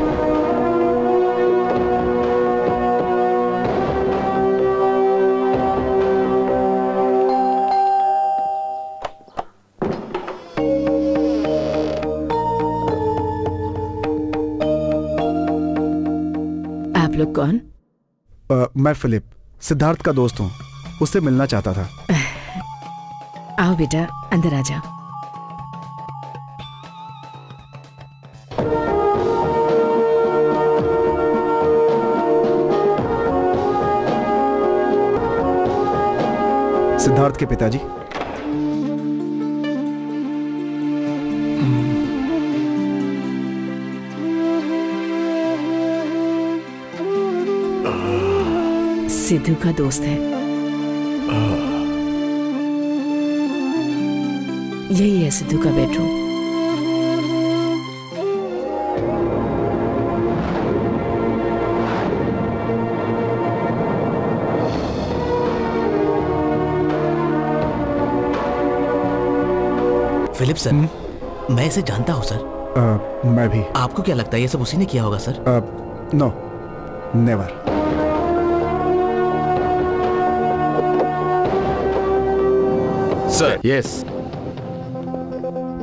आप लोग कौन? मैं फिलिप, सिद्धार्थ का दोस्त हूँ। उससे मिलना चाहता था। आओ बेटा, अंदर आ जाओ। सिद्धार्थ के पिताजी। सिद्धू का दोस्त है। यही है सिद्धू का बेडरूम। फिलिप सर, मैं इसे जानता हूँ सर। मैं भी। आपको क्या लगता है ये सब उसी ने किया होगा sir? No, never. Sir, yes.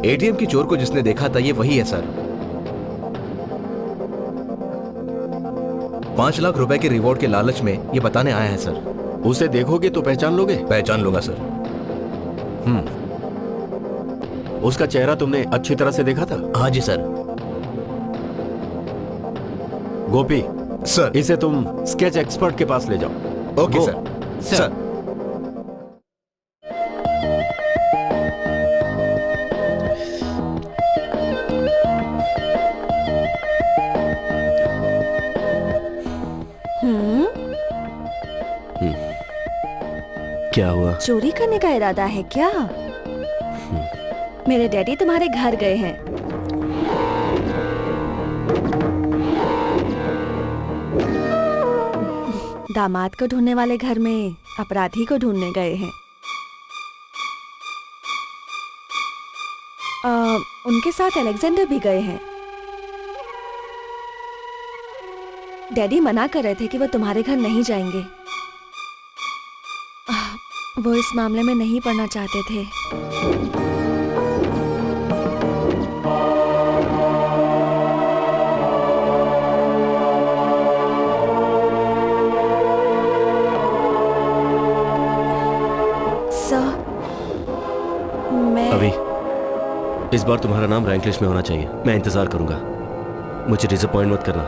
ATM की चोर को जिसने देखा था ये वही है सर। 5 लाख रुपए के रिवॉर्ड के लालच में ये बताने आया है सर। उसे देखोगे तो पहचान लोगे? पहचान लूंगा सर। उसका चेहरा तुमने अच्छी तरह से देखा था? हाँ जी सर। गोपी सर, इसे तुम स्केच एक्सपर्ट के पास ले जाओ। Okay go. सर। सर, क्या हुआ? चोरी करने का इरादा है क्या? मेरे डैडी तुम्हारे घर गए हैं। दामाद को ढूंढने वाले घर में अपराधी को ढूंढने गए हैं। उनके साथ अलेक्जेंडर भी गए हैं। डैडी मना कर रहे थे कि वो तुम्हारे घर नहीं जाएंगे। वो इस मामले में नहीं पड़ना चाहते थे। सर, मैं अभी इस बार तुम्हारा नाम रैंक लिस्ट में होना चाहिए। मैं इंतजार करूंगा। मुझे डिसअपॉइंट मत करना।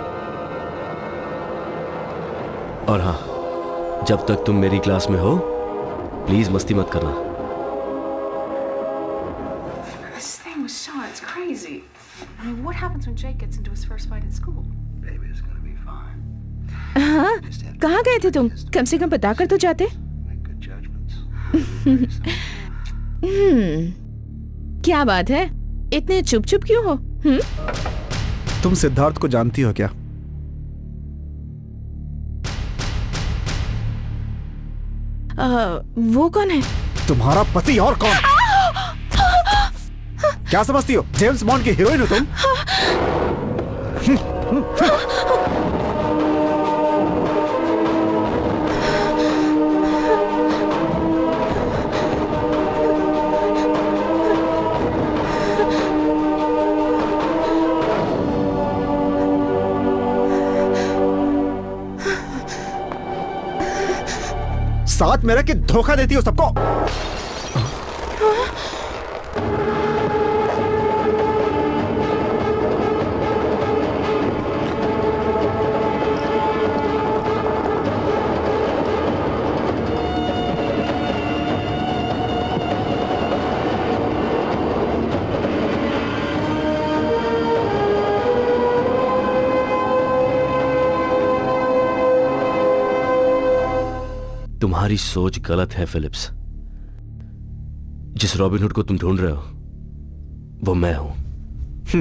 और हाँ, जब तक तुम मेरी क्लास में हो प्लीज मस्ती मत करना। This thing was shot. It's crazy. I mean, what happens when Jake gets into his first fight at school? Baby, it's gonna be fine. हाँ, कहाँ गए थे तुम? कम से कम बता कर तो जाते। Make good judgments. क्या बात है? इतने चुप चुप क्यों हो? तुम सिद्धार्थ को जानती हो क्या? वो कौन है? तुम्हारा पति और कौन? क्या समझती हो? जेम्स बॉन्ड की हीरोइन हो तुम? साथ मेरा कि धोखा देती हो सबको। तुम्हारी सोच गलत है फिलिप्स। जिस रॉबिनहुड को तुम ढूंढ रहे हो वो मैं हूं।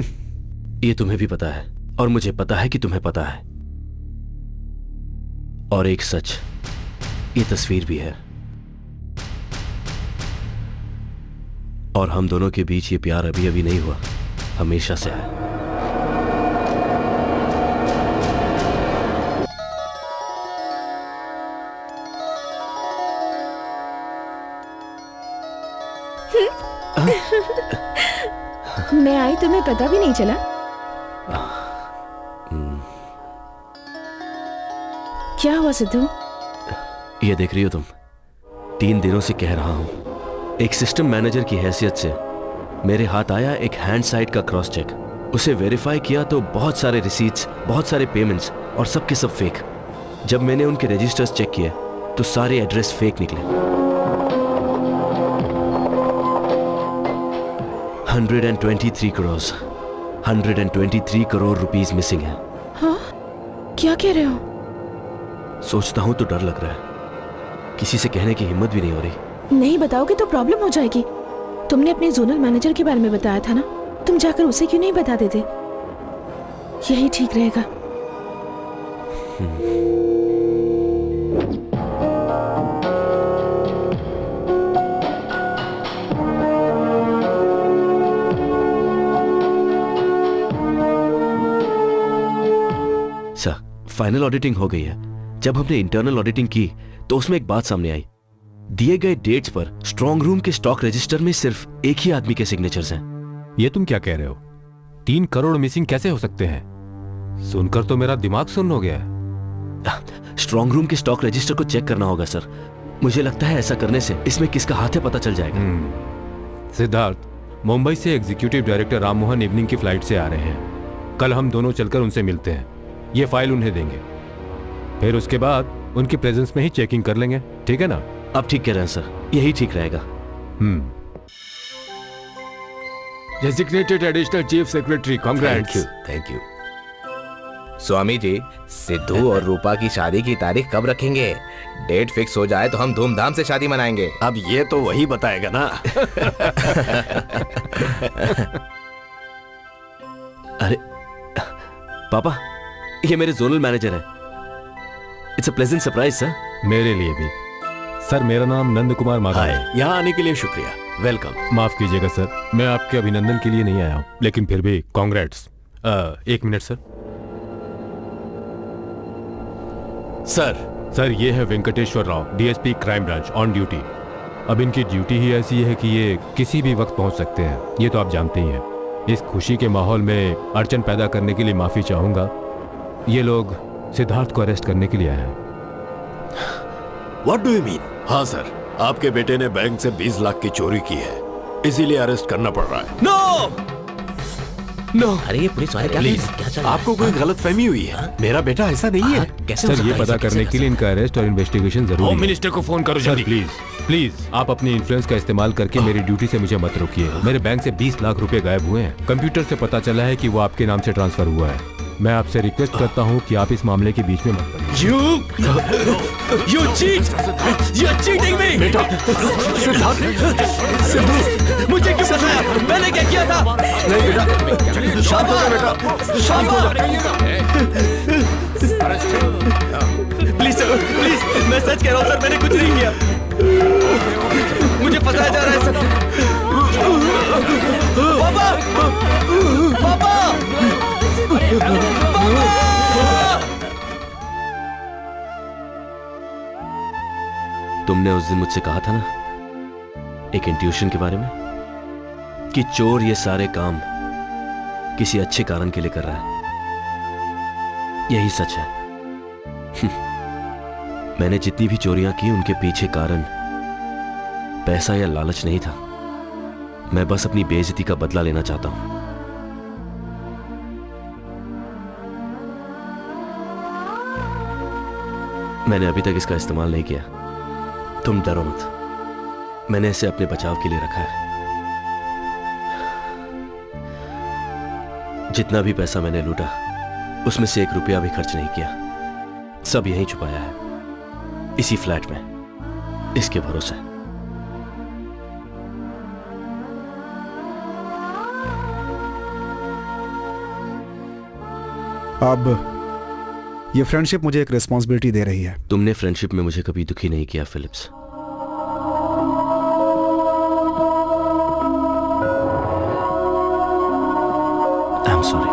ये तुम्हें भी पता है और मुझे पता है कि तुम्हें पता है। और एक सच, ये तस्वीर भी है। और हम दोनों के बीच ये प्यार अभी अभी नहीं हुआ, हमेशा से है। मैं आई तुम्हें पता भी नहीं चला? क्या हुआ सिद्धू? ये देख रही हो तुम, 3 दिनों से कह रहा हूं, एक सिस्टम मैनेजर की हैसियत से मेरे हाथ आया एक हैंड साइड का क्रॉस चेक। उसे वेरीफाई किया तो बहुत सारे रिसीट्स, बहुत सारे पेमेंट्स और सब के सब फेक। जब मैंने उनके रजिस्टर्स चेक किए तो सारे एड्रेस फेक निकले। 123 करोड़ रुपीस मिसिंग है। हाँ? क्या कह रहे हो? सोचता हूं तो डर लग रहा है, किसी से कहने की हिम्मत भी नहीं हो रही। नहीं बताओगे तो प्रॉब्लम हो जाएगी। तुमने अपने जोनल मैनेजर के बारे में बताया था ना, तुम जाकर उसे क्यों नहीं बता देते? यही ठीक रहेगा। सर, फाइनल ऑडिटिंग हो गई है। जब हमने इंटरनल ऑडिटिंग की तो उसमें एक बात सामने आई। दिए गए डेट्स पर स्ट्रांग रूम के स्टॉक रजिस्टर में सिर्फ एक ही आदमी के सिग्नेचर्स हैं। ये तुम क्या कह रहे हो? 3 करोड़ मिसिंग कैसे हो सकते हैं? सुनकर तो मेरा दिमाग सुन्न हो गया है। स्ट्रांग रूम के स्टॉक रजिस्टर को चेक करना होगा सर। मुझे लगता है ऐसा करने से इसमें किसका हाथ है पता चल जाएगा। सिद्धार्थ, मुंबई से executive director Ram Mohan evening की फ्लाइट से आ रहे हैं। कल हम दोनों चलकर उनसे मिलते हैं। ये फाइल उन्हें देंगे, फिर उसके बाद उनकी प्रेजेंस में ही चेकिंग कर लेंगे। ठीक है ना? अब ठीक कह रहे हैं सर, यही ठीक रहेगा। Designated additional chief secretary, congrats. Thank you. Swami ji, Sidhu और रूपा की शादी की तारीख कब रखेंगे? डेट फिक्स हो जाए तो हम धूमधाम से शादी मनाएंगे। अब ये तो वही बताएगा ना। अरे पापा, ये मेरे जोनल मैनेजर है। It's a pleasant surprise sir. मेरे लिए भी। सर, मेरा नाम नंद कुमार माधव है। यहाँ आने के लिए शुक्रिया, वेलकम। माफ कीजिएगा सर, मैं आपके अभिनंदन के लिए नहीं आया हूँ, लेकिन फिर भी कांग्रेट्स। 1 minute sir. सर, ये है Venkateshwar Rao, DSP crime branch, on duty. अब इनकी ड्यूटी ही ऐसी है कि ये किसी भी वक्त पहुंच सकते हैं, ये तो आप जानते ही हैं। इस खुशी के माहौल में अड़चन पैदा करने के लिए माफी चाहूंगा। ये लोग सिद्धार्थ को अरेस्ट करने के लिए आए हैं। What do you mean? हाँ सर, आपके बेटे ने बैंक से 20 लाख की चोरी की है, इसीलिए अरेस्ट करना पड़ रहा है। No no. अरे ये पुलिस वाले क्या प्लीज, क्या चल रहा है? आपको कोई गलतफहमी हुई है? मेरा बेटा ऐसा नहीं है। कैसे हो सर, सकता ये है? पता कैसे करने कर के लिए सकते इनका अरेस्ट और इन्वेस्टिगेशन जरूरी है। मिनिस्टर को फोन करो सर, प्लीज आप अपनी इन्फ्लुएंस का इस्तेमाल करके मेरी ड्यूटी से मुझे मत रोकिए। मेरे बैंक से 20 लाख रुपए गायब हुए हैं। कंप्यूटर से पता चला है कि वो आपके नाम से ट्रांसफर हुआ है। मैं आपसे रिक्वेस्ट करता हूँ कि आप इस मामले के बीच में मत पड़िए। You cheat! You're cheating me! बेटा, सिद्धू, मुझे क्यों फंसाया? मैंने क्या किया था? नहीं बेटा, शांत हो जा बेटा, शांत हो जा। प्लीज सर, प्लीज, मैं सच कह रहा हूँ सर, मैंने कुछ नहीं किया। मुझे फंसाया जा रहा है सर। पापा! पापा! तुमने उस दिन मुझसे कहा था ना, एक इंट्यूशन के बारे में, कि चोर ये सारे काम किसी अच्छे कारण के लिए कर रहा है। यही सच है। मैंने जितनी भी चोरियां की उनके पीछे कारण पैसा या लालच नहीं था। मैं बस अपनी बेइज्जती का बदला लेना चाहता हूं। मैंने अभी तक इसका इस्तेमाल नहीं किया। तुम डरो मत, मैंने इसे अपने बचाव के लिए रखा है। जितना भी पैसा मैंने लूटा उसमें से 1 रुपया भी खर्च नहीं किया। सब यहीं छुपाया है, इसी फ्लैट में, इसके भरोसे। अब ये फ्रेंडशिप मुझे एक रिस्पॉन्सिबिलिटी दे रही है। तुमने फ्रेंडशिप में मुझे कभी दुखी नहीं किया फिलिप्स। I'm sorry.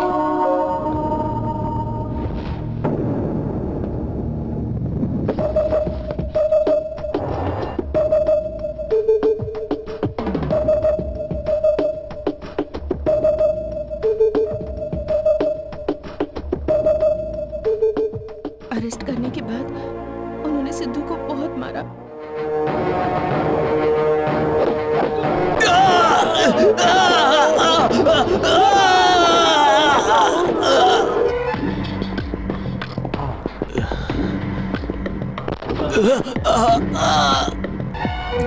अरेस्ट करने के बाद उन्होंने सिद्धू को बहुत मारा।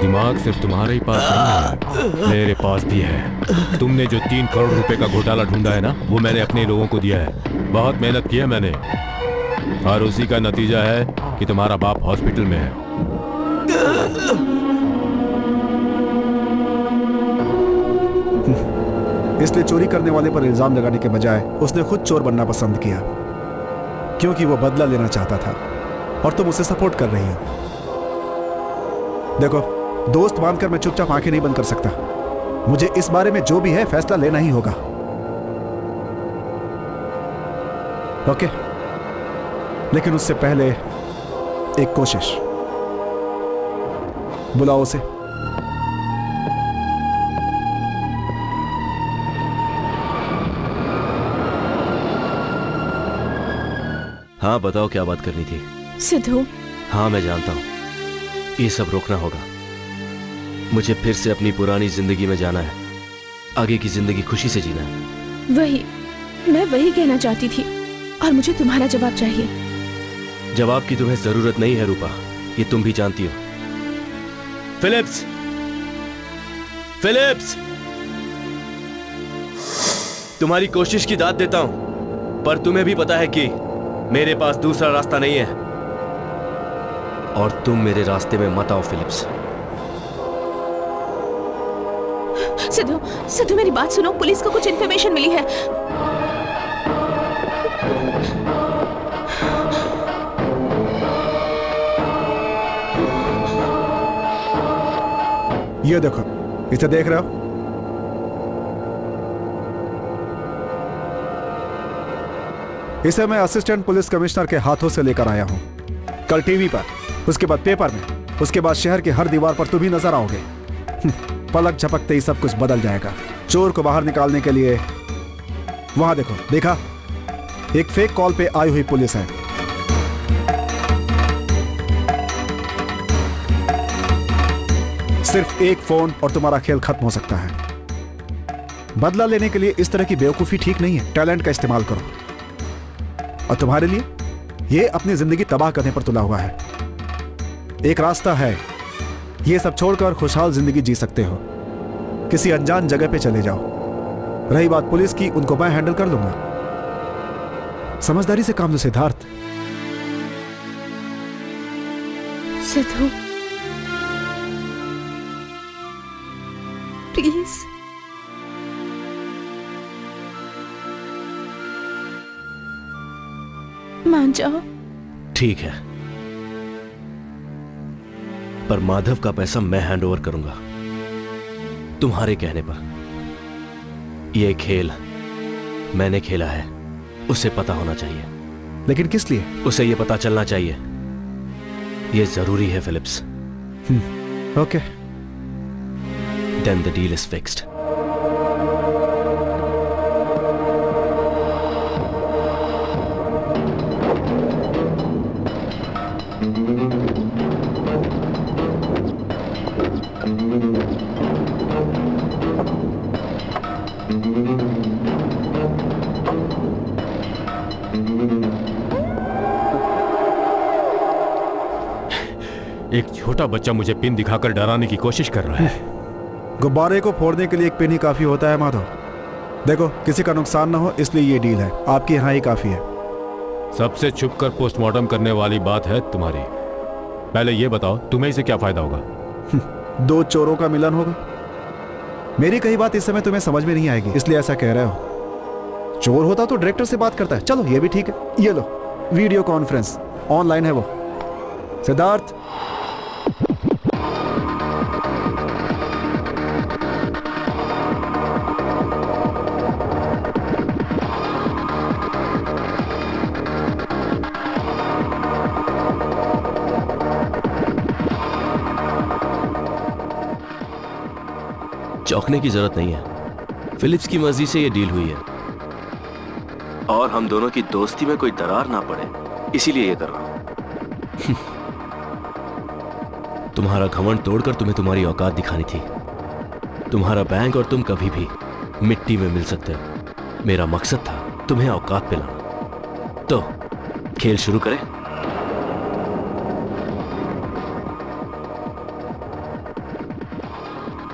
दिमाग सिर्फ तुम्हारे ही पास नहीं है, मेरे पास भी है। तुमने जो 3 करोड़ रुपए का घोटाला ढूंढा है ना, वो मैंने अपने लोगों को दिया है। बहुत मेहनत की है मैंने, और उसी का नतीजा है कि तुम्हारा बाप हॉस्पिटल में है। इसलिए चोरी करने वाले पर इल्जाम लगाने के बजाय उसने खुद चोर बनना पसंद किया, क्योंकि वो बदला लेना चाहता था और तुम उसे सपोर्ट कर रही हो। देखो, दोस्त मानकर मैं चुपचाप आंखें नहीं बंद कर सकता। मुझे इस बारे में जो भी है फैसला लेना ही होगा। ओके, लेकिन उससे पहले एक कोशिश। बुलाओ उसे। हाँ बताओ, क्या बात करनी थी? सिद्धू, हाँ मैं जानता हूँ, ये सब रोकना होगा। मुझे फिर से अपनी पुरानी जिंदगी में जाना है, आगे की जिंदगी खुशी से जीना है। मैं वही कहना चाहती थी, और मुझे तुम्हारा जवाब चाहिए। जवाब की तुम्हें जरूरत नहीं है रूपा, ये तुम भी जानती हो। फिलिप्स, फिलिप्स, तुम्हारी कोशिश की दाद देता हूं, पर तुम्हें भी पता है कि मेरे पास दूसरा रास्ता नहीं है, और तुम मेरे रास्ते में मत आओ फिलिप्स। सिद्धू मेरी बात सुनो, पुलिस को कुछ इन्फॉर्मेशन मिली है। ये देखो, इसे देख रहे हो? इसे मैं असिस्टेंट पुलिस कमिश्नर के हाथों से लेकर आया हूं। कल टीवी पर, उसके बाद पेपर में, उसके बाद शहर की हर दीवार पर तुम ही नजर आओगे। पलक झपकते ही सब कुछ बदल जाएगा। चोर को बाहर निकालने के लिए वहां देखो, देखा? एक फेक कॉल पे आई हुई पुलिस है। सिर्फ एक फोन और तुम्हारा खेल खत्म हो सकता है। बदला लेने के लिए इस तरह की बेवकूफी ठीक नहीं है। टैलेंट का इस्तेमाल करो। और तुम्हारे लिए ये अपनी जिंदगी तबाह करने पर तुला हुआ है। एक रास्ता है, ये सब छोड़कर खुशहाल जिंदगी जी सकते हो। किसी अनजान जगह पे चले जाओ। रही बात पुलिस की, उनको मैं हैंडल कर लूंगा। समझदारी से काम लो सिद्धार्थ। सिद्धू, प्लीज। मान जाओ। ठीक है, पर माधव का पैसा मैं हैंड ओवर करूंगा, तुम्हारे कहने पर। यह खेल मैंने खेला है, उसे पता होना चाहिए। लेकिन किस लिए? उसे यह पता चलना चाहिए। यह जरूरी है Phillips. Okay. Then the deal is fixed. एक छोटा बच्चा मुझे पिन दिखाकर डराने की कोशिश कर रहा है। गुब्बारे को फोड़ने के लिए एक पिन ही काफी होता है माधव। देखो, किसी का नुकसान ना हो इसलिए ये डील है। आपके यहाँ ही काफी है। सबसे छुपकर पोस्टमार्टम करने वाली बात है तुम्हारी। पहले ये बताओ, तुम्हें इसे क्या फायदा होगा? 2 चोरों का मिलन होगा। मेरी कही बात इस समय तुम्हें समझ में नहीं आएगी, इसलिए ऐसा कह रहे हो। चोर होता तो डायरेक्टर से बात करता है। चलो ये भी ठीक है। ये लो, वीडियो कॉन्फ्रेंस ऑनलाइन है वो। सिद्धार्थ, चौंकने की जरूरत नहीं है, फिलिप्स की मर्जी से ये डील हुई है और हम दोनों की दोस्ती में कोई दरार ना पड़े, इसीलिए ये कर रहा हूं। तुम्हारा घमंड तोड़कर तुम्हें तुम्हारी औकात दिखानी थी। तुम्हारा बैंक और तुम कभी भी मिट्टी में मिल सकते हो। मेरा मकसद था तुम्हें औकात पे लाना। तो खेल शुरू करें?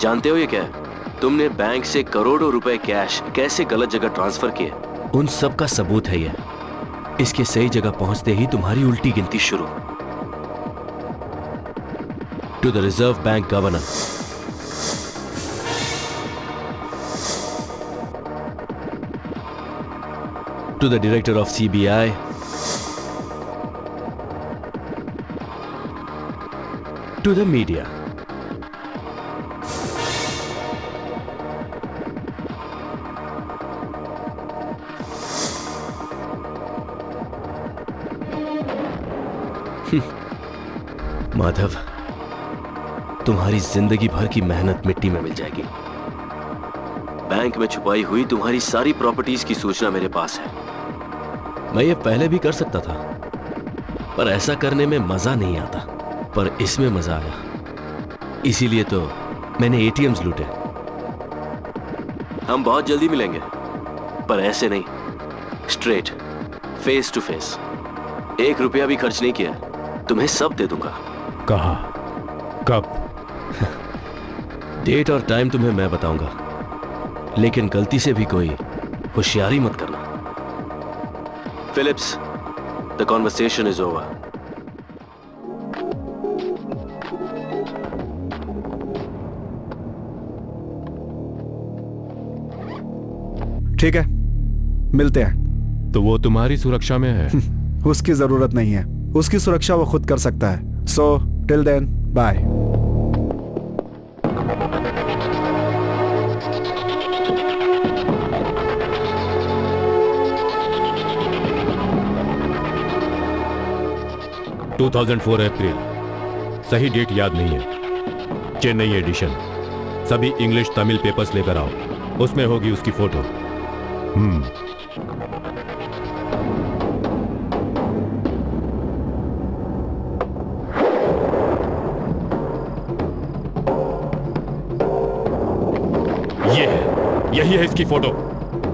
जानते हो ये क्या है? तुमने बैंक से करोड़ों रुपए कैश कैसे गलत जगह ट्रांसफर किए, उन सब का सबूत है ये। इसके सही जगह पहुंचते ही तुम्हारी उल्टी गिनती शुरू। To the Reserve Bank governor, to the director of CBI, to the media, Madhav, तुम्हारी जिंदगी भर की मेहनत मिट्टी में मिल जाएगी। बैंक में छुपाई हुई तुम्हारी सारी प्रॉपर्टीज की सूचना मेरे पास है। मैं ये पहले भी कर सकता था, पर ऐसा करने में मजा नहीं आता, पर इसमें मजा आया। इसीलिए तो मैंने ATMs लूटे। हम बहुत जल्दी मिलेंगे, पर ऐसे नहीं, स्ट्रेट, फेस टू फेस। 1 रुपया भी खर्च नहीं किया, तुम्हें सब दे दूंगा। कहा? कब? डेट और टाइम तुम्हें मैं बताऊंगा, लेकिन गलती से भी कोई होशियारी मत करना। Phillips, the conversation is over. ठीक है, मिलते हैं। तो वो तुम्हारी सुरक्षा में है? उसकी जरूरत नहीं है, उसकी सुरक्षा वो खुद कर सकता है। So till then, bye. April, सही डेट याद नहीं है। चेन्नई एडिशन। सभी इंग्लिश तमिल पेपर्स लेकर आओ, उसमें होगी उसकी फोटो। यही है इसकी फोटो।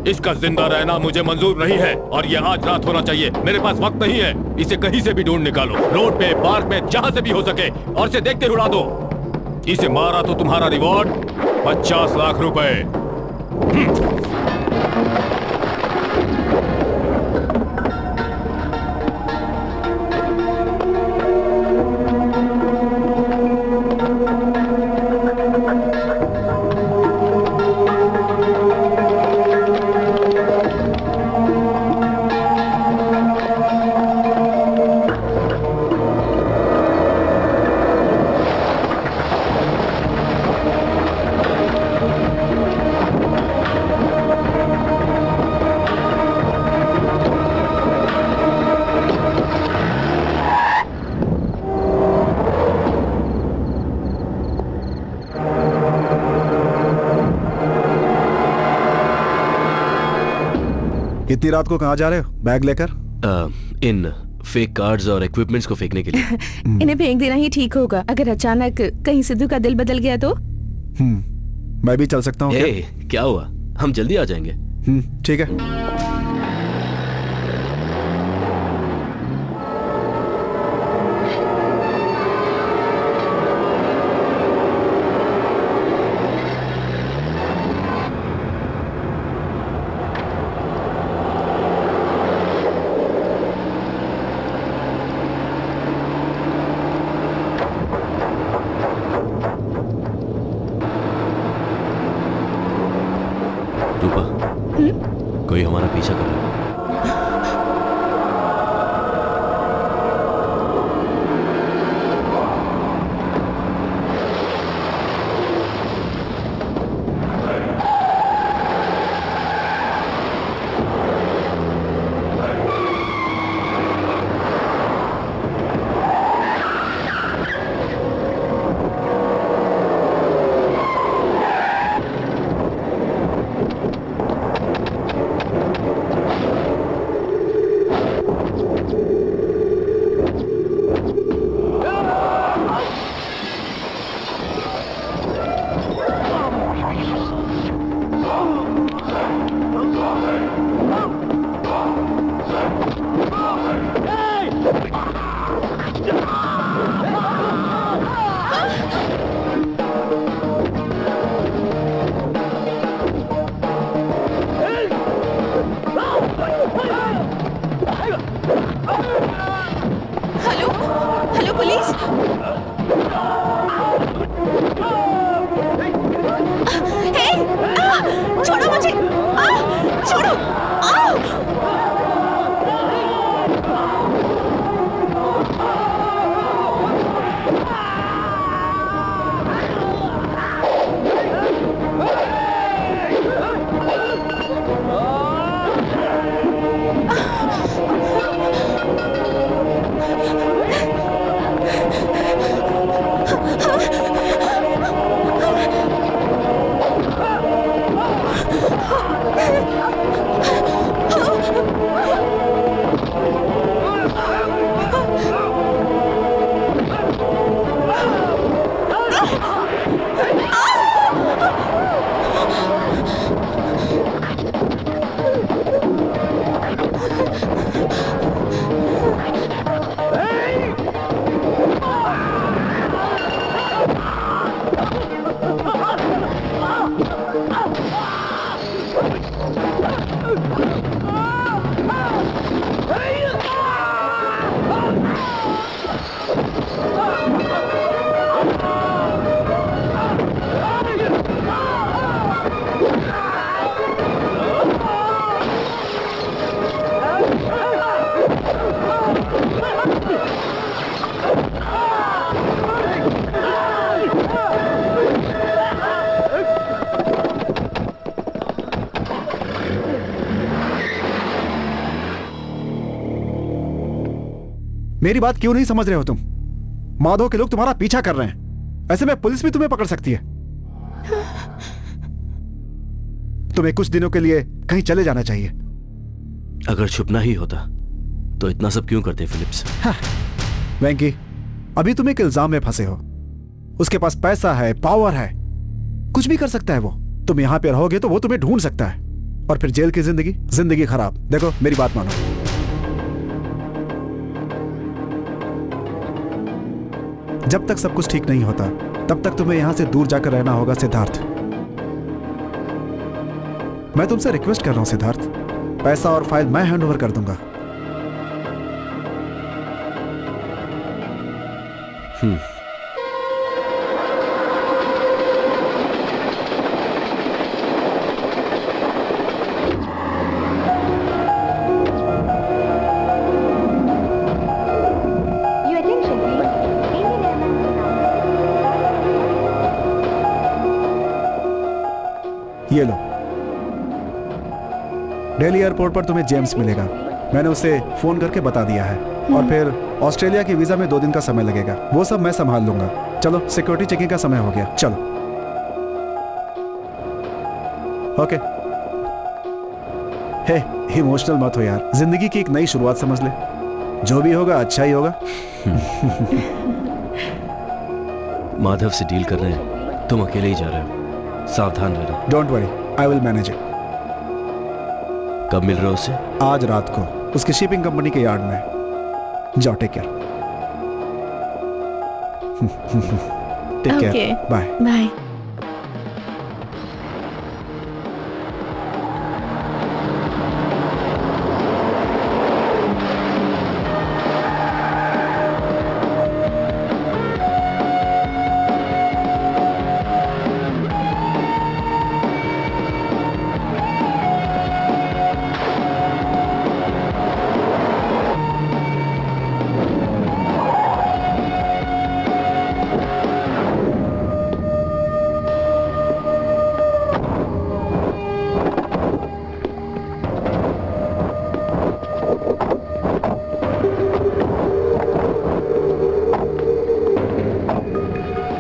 इसका जिंदा रहना मुझे मंजूर नहीं है और ये आज रात होना चाहिए। मेरे पास वक्त नहीं है, इसे कहीं से भी ढूंढ निकालो, रोड पे, पार्क में, जहां से भी हो सके, और इसे देखते उड़ा दो। इसे मारा तो तुम्हारा रिवॉर्ड 50 लाख रुपए। इतनी रात को कहाँ जा रहे हो बैग लेकर? इन फेक कार्ड्स और इक्विपमेंट्स को फेंकने के लिए। इन्हें फेंक देना ही ठीक होगा। अगर अचानक कहीं सिद्धू का दिल बदल गया तो? मैं भी चल सकता हूँ क्या? क्या हुआ? हम जल्दी आ जाएंगे। ठीक है। कोई हमारा पीछा कर रहा है। मेरी बात क्यों नहीं समझ रहे हो तुम? माधव के लोग तुम्हारा पीछा कर रहे हैं, ऐसे में पुलिस भी तुम्हें पकड़ सकती है। तुम्हें कुछ दिनों के लिए कहीं चले जाना चाहिए। अगर छुपना ही होता तो इतना सब क्यों करते फिलिप्स? वेंकी, अभी तुम एक इल्जाम में फंसे हो। उसके पास पैसा है, पावर है, कुछ भी कर सकता है वो। तुम यहां पे रहोगे तो वो तुम्हें ढूंढ सकता है, और फिर जेल की जिंदगी खराब। देखो मेरी बात मानो। जब तक सब कुछ ठीक नहीं होता तब तक तुम्हें यहां से दूर जाकर रहना होगा सिद्धार्थ। मैं तुमसे रिक्वेस्ट कर रहा हूं सिद्धार्थ, पैसा और फाइल मैं हैंड ओवर कर दूंगा। ये लो, दिल्ली एयरपोर्ट पर तुम्हें जेम्स मिलेगा। मैंने उसे फोन करके बता दिया है। और फिर ऑस्ट्रेलिया की वीजा में 2 दिन का समय लगेगा, वो सब मैं संभाल लूंगा। चलो, सिक्योरिटी चेकिंग का समय हो गया, चलो। ओके। हे, इमोशनल मत हो यार, जिंदगी की एक नई शुरुआत समझ ले। जो भी होगा अच्छा ही होगा। माधव से डील कर रहे हैं, तुम अकेले ही जा रहे हो, सावधान रहना। Don't worry, I will manage it. कब मिल रहे हो उससे? आज रात को उसकी शिपिंग कंपनी के यार्ड में। जाओ, take care. Take care, bye bye.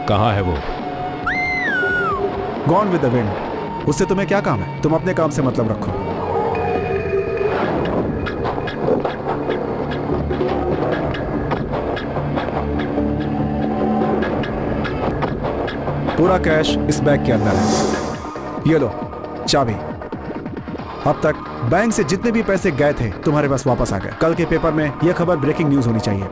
कहाँ है वो? Gone with the wind. उससे तुम्हें क्या काम है? तुम अपने काम से मतलब रखो। पूरा कैश इस बैग के अंदर है। ये लो चाबी। अब तक बैंक से जितने भी पैसे गए थे तुम्हारे पास वापस आ गए। कल के पेपर में यह खबर ब्रेकिंग न्यूज होनी चाहिए।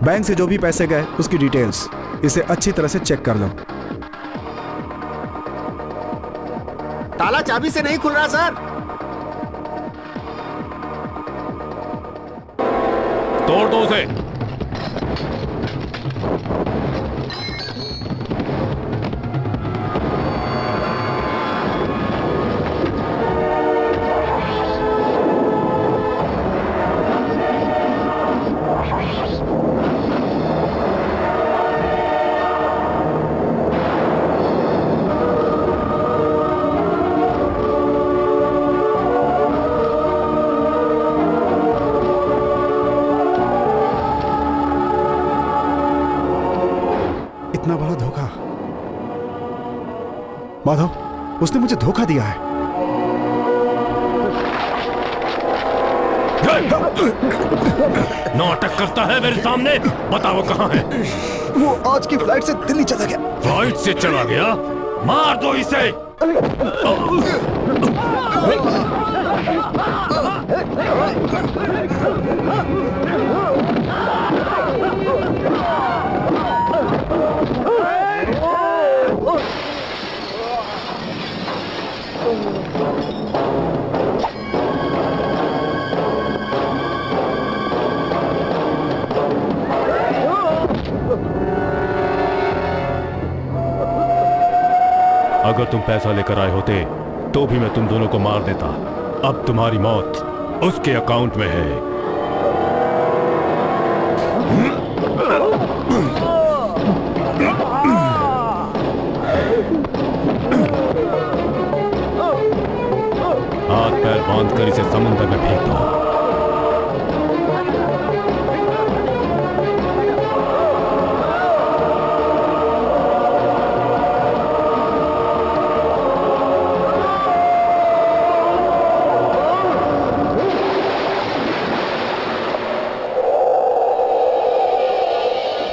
बैंक से जो भी पैसे गए उसकी डिटेल्स इसे अच्छी तरह से चेक कर लो। ताला चाबी से नहीं खुल रहा सर। तोड़ दो उसे। इतना बड़ा धोखा। माधव, उसने मुझे धोखा दिया है। नाटक करता है मेरे सामने। बताओ कहाँ है? वो आज की फ्लाइट से दिल्ली चला गया। फ्लाइट से चला गया? मार दो इसे। अगर तुम पैसा लेकर आए होते तो भी मैं तुम दोनों को मार देता। अब तुम्हारी मौत उसके अकाउंट में है। हाथ पैर बांध कर इसे समुद्र में फेंक दो।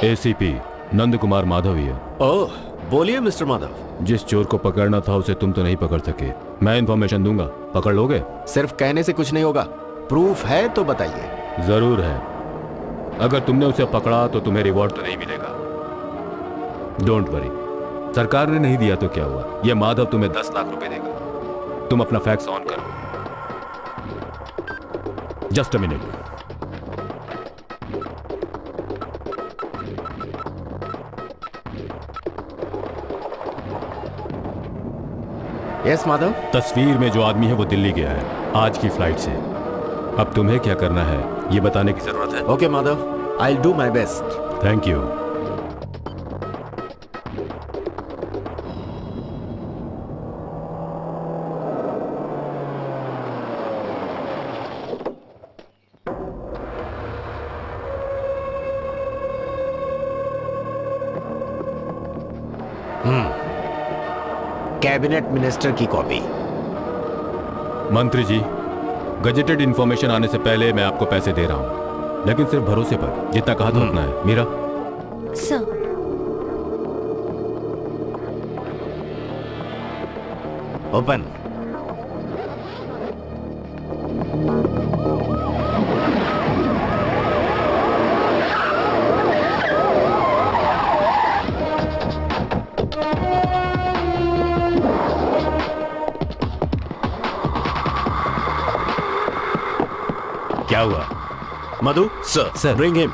एसीपी नंद कुमार माधव ही है। ओह, बोलिए मिस्टर माधव। जिस चोर को पकड़ना था उसे तुम तो नहीं पकड़ सके। मैं इन्फॉर्मेशन दूंगा, पकड़ लोगे? सिर्फ कहने से कुछ नहीं होगा, प्रूफ है तो बताइए। जरूर है। अगर तुमने उसे पकड़ा तो तुम्हें रिवॉर्ड तो नहीं मिलेगा। डोंट वरी, सरकार ने नहीं दिया तो क्या हुआ, यह माधव तुम्हें 10 लाख रुपए देगा। तुम अपना फैक्स ऑन करो। Just a minute. Yes Madhav. तस्वीर में जो आदमी है वो दिल्ली गया है आज की फ्लाइट से। अब तुम्हें क्या करना है ये बताने की जरूरत है। Okay Madhav, I will do my best. Thank you. Cabinet minister की कॉपी। मंत्री जी, गजेटेड इंफॉर्मेशन आने से पहले मैं आपको पैसे दे रहा हूं, लेकिन सिर्फ भरोसे पर। जितना कहा था उतना है। मीरा, सर। ओपन। क्या हुआ? Madhu, sir bring him.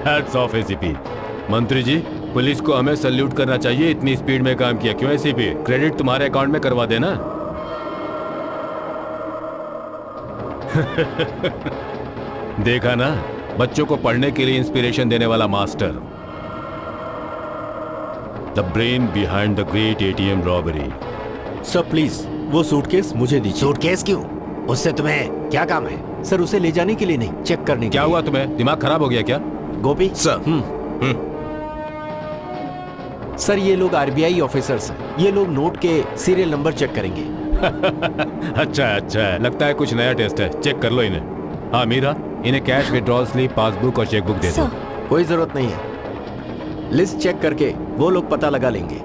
Hats off ACP. मंत्री जी, पुलिस को हमें सल्यूट करना चाहिए, इतनी स्पीड में काम किया। क्यों एसीपी? क्रेडिट तुम्हारे अकाउंट में करवा देना। देखा ना, बच्चों को पढ़ने के लिए इंस्पिरेशन देने वाला master. The brain behind the great ATM robbery. Sir please वो सूटकेस मुझे दीजिए। सूटकेस क्यों? उससे तुम्हें क्या काम है? सर उसे ले जाने के लिए नहीं, चेक करने के क्या लिए। हुआ तुम्हें? दिमाग खराब हो गया क्या? गोपी सर। सर ये लोग आरबीआई ऑफिसर्स हैं। ये लोग नोट के सीरियल नंबर चेक करेंगे। अच्छा है, लगता है कुछ नया टेस्ट है। चेक कर लो इन्हें। हाँ मीरा, इन्हें कैश विड्रॉल स्लिप, पासबुक और चेकबुक दे दो। कोई जरूरत नहीं है, लिस्ट चेक करके वो लोग पता लगा लेंगे।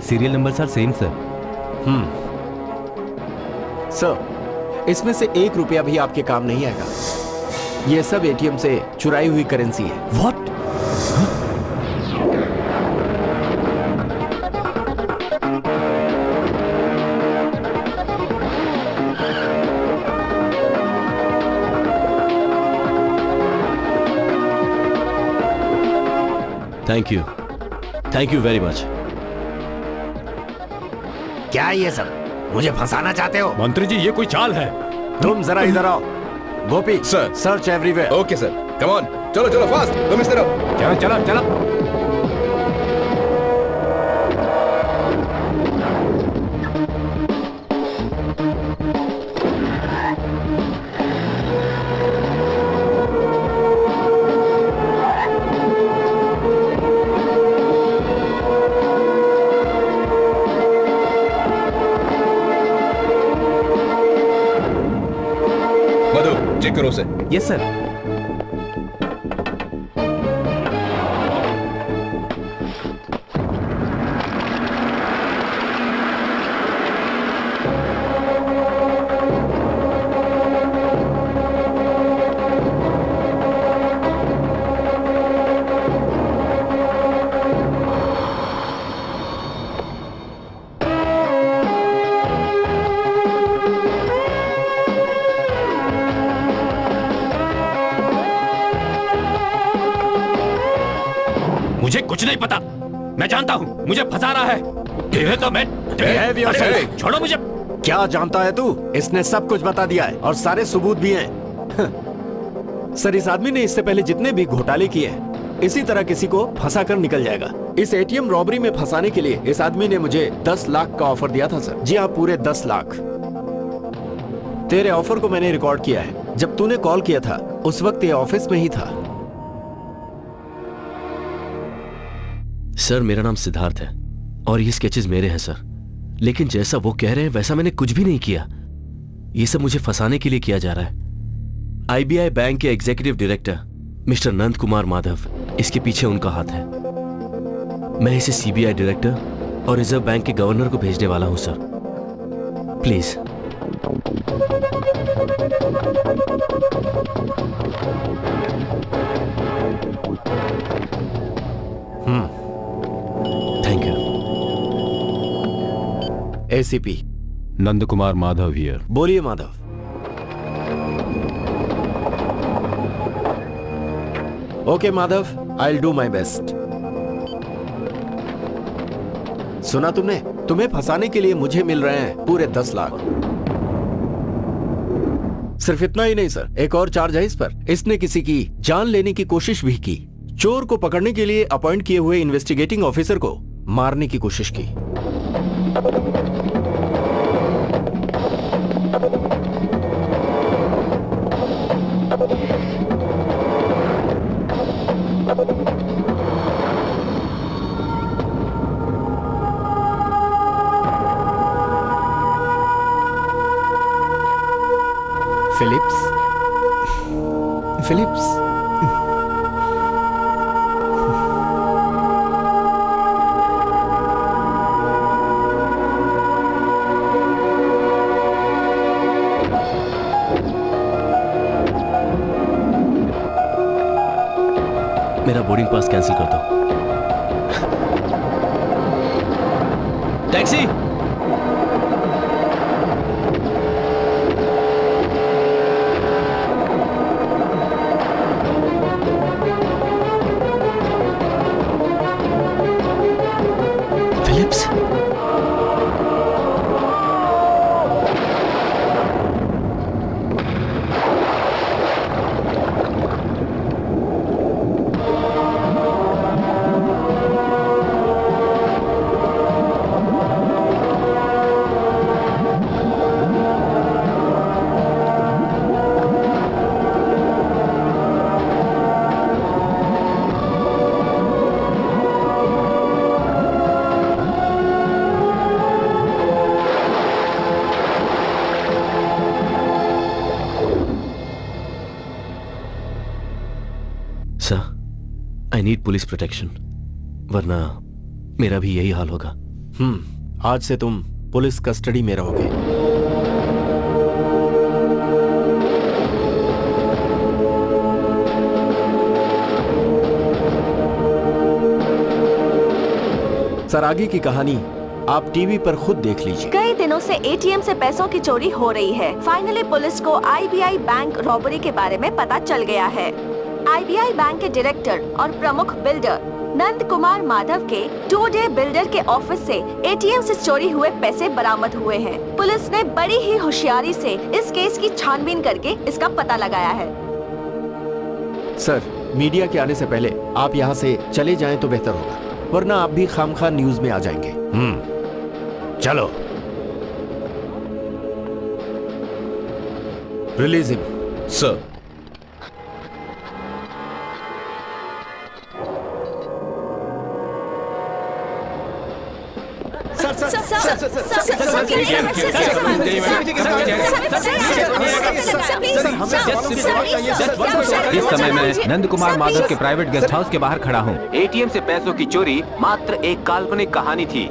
Serial number sir same sir. Sir इसमें से 1 रुपया भी आपके काम नहीं आएगा। ये सब एटीएम से चुराई हुई करेंसी है। What? Thank you very much. क्या ये सब? मुझे फंसाना चाहते हो? मंत्री जी, ये कोई चाल है। तुम जरा इधर आओ। Gopi sir. Search everywhere. Okay sir, come on, चलो फास्ट, तुम इस तरफ। चलो। चेक करो उसे। Yes sir. कुछ नहीं पता। मैं जानता हूँ मुझे फंसा रहा है। तेरे तो मैं अरे, छोड़ो मुझे। क्या जानता है तू? इसने सब कुछ बता दिया है और सारे सबूत भी हैं। सर, इस आदमी ने इससे पहले जितने भी घोटाले किए हैं, इसी तरह किसी को फंसा कर निकल जाएगा। इस एटीएम रॉबरी में फंसाने के लिए इस आदमी ने मुझे 10 लाख का ऑफर दिया था सर। जी हाँ, पूरे 10 लाख। तेरे ऑफर को मैंने रिकॉर्ड किया है। जब तूने कॉल किया था उस वक्त ये ऑफिस में ही था। सर, मेरा नाम सिद्धार्थ है और ये स्केचेस मेरे हैं सर। लेकिन जैसा वो कह रहे हैं वैसा मैंने कुछ भी नहीं किया। ये सब मुझे फंसाने के लिए किया जा रहा है। आईबीआई बैंक के executive director mister Nand Kumar Madhav, इसके पीछे उनका हाथ है। मैं इसे सीबीआई डायरेक्टर और रिजर्व बैंक के गवर्नर को भेजने वाला हूं sir. Please. Thank you. ACP Nand Kumar Madhav here. बोलिए Madhav. Okay Madhav, I will do my best. सुना तुमने? तुम्हें फंसाने के लिए मुझे मिल रहे हैं पूरे 10 लाख। सिर्फ इतना ही नहीं सर, एक और चार्ज है इस पर। इसने किसी की जान लेने की कोशिश भी की। चोर को पकड़ने के लिए अपॉइंट किए हुए इन्वेस्टिगेटिंग ऑफिसर को मारने की कोशिश की। फिलिप्स मेरा बोर्डिंग पास कैंसिल कर दो। Taxi. Phillips. Sir, I need police protection, वरना मेरा भी यही हाल होगा। आज से तुम पुलिस कस्टडी में रहोगे। सर, आगे की कहानी आप टीवी पर खुद देख लीजिए। कई दिनों से एटीएम से पैसों की चोरी हो रही है। फाइनली पुलिस को आईबीआई बैंक रॉबरी के बारे में पता चल गया है। आईबीआई बैंक के डायरेक्टर और प्रमुख बिल्डर नंद कुमार माधव के 2-डे बिल्डर के ऑफिस से एटीएम से चोरी हुए पैसे बरामद हुए हैं। पुलिस ने बड़ी ही होशियारी से इस केस की छानबीन करके इसका पता लगाया है। सर, मीडिया के आने से पहले आप यहाँ से चले जाएं तो बेहतर होगा, वरना आप भी खामखा न्यूज में आ जाएंगे। चलो। Release him. सर। इस समय मैं नंद कुमार माधव के प्राइवेट गेस्ट हाउस के बाहर खड़ा हूँ। एटीएम से पैसों की चोरी मात्र एक काल्पनिक कहानी थी।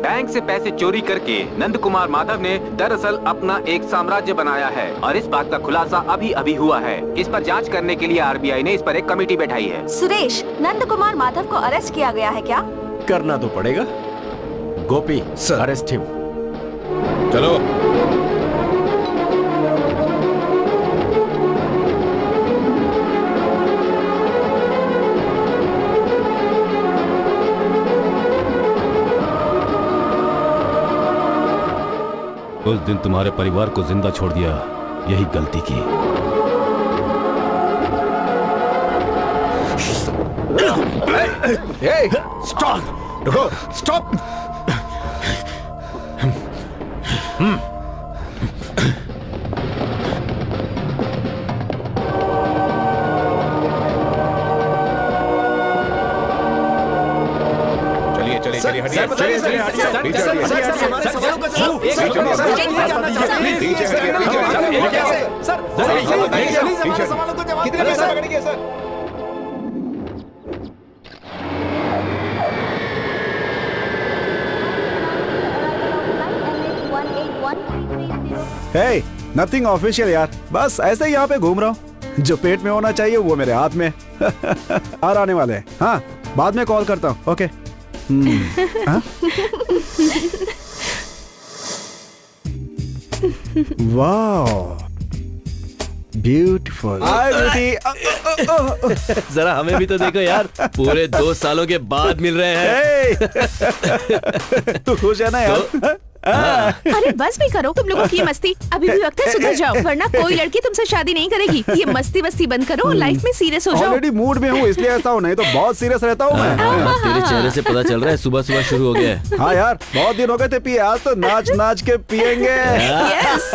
बैंक से पैसे चोरी करके नंद कुमार माधव ने दरअसल अपना एक साम्राज्य बनाया है और इस बात का खुलासा अभी अभी हुआ है। इस पर जांच करने के लिए आरबीआई ने इस पर एक कमेटी बैठाई है। सुरेश, नंद कुमार माधव को अरेस्ट किया गया है क्या? करना तो पड़ेगा। गोपी, अरेस्ट हिम। चलो। जिस दिन तुम्हारे परिवार को जिंदा छोड़ दिया, यही गलती की। स्टॉप, रुको, स्टॉप। चलिए हटिए, हे, नथिंग ऑफिशियल यार, बस ऐसे ही यहाँ पे घूम रहा हूँ। जो पेट में होना चाहिए वो मेरे हाथ में। आ आने वाले हैं। हाँ, बाद में कॉल करता हूँ। ओके। वाह, ब्यूटीफुल। हाय ब्यूटी। जरा हमें भी तो देखो यार, पूरे 2 सालों के बाद मिल रहे हैं। तू खुश है ना यार? अरे बस भी करो तुम लोगों की ये मस्ती। अभी भी वक्त है, सुधर जाओ वरना कोई लड़की तुमसे शादी नहीं करेगी। ये मस्ती वस्ती बंद करो और लाइफ में सीरियस हो जाओ। ऑलरेडी मूड में हूँ इसलिए ऐसा हूँ, नहीं तो बहुत सीरियस रहता हूँ मैं। तेरे चेहरे से पता चल रहा है सुबह सुबह शुरू हो गया है। हाँ यार, बहुत दिन हो गए थे पिए, आज तो नाच नाच के पियेंगे। यस।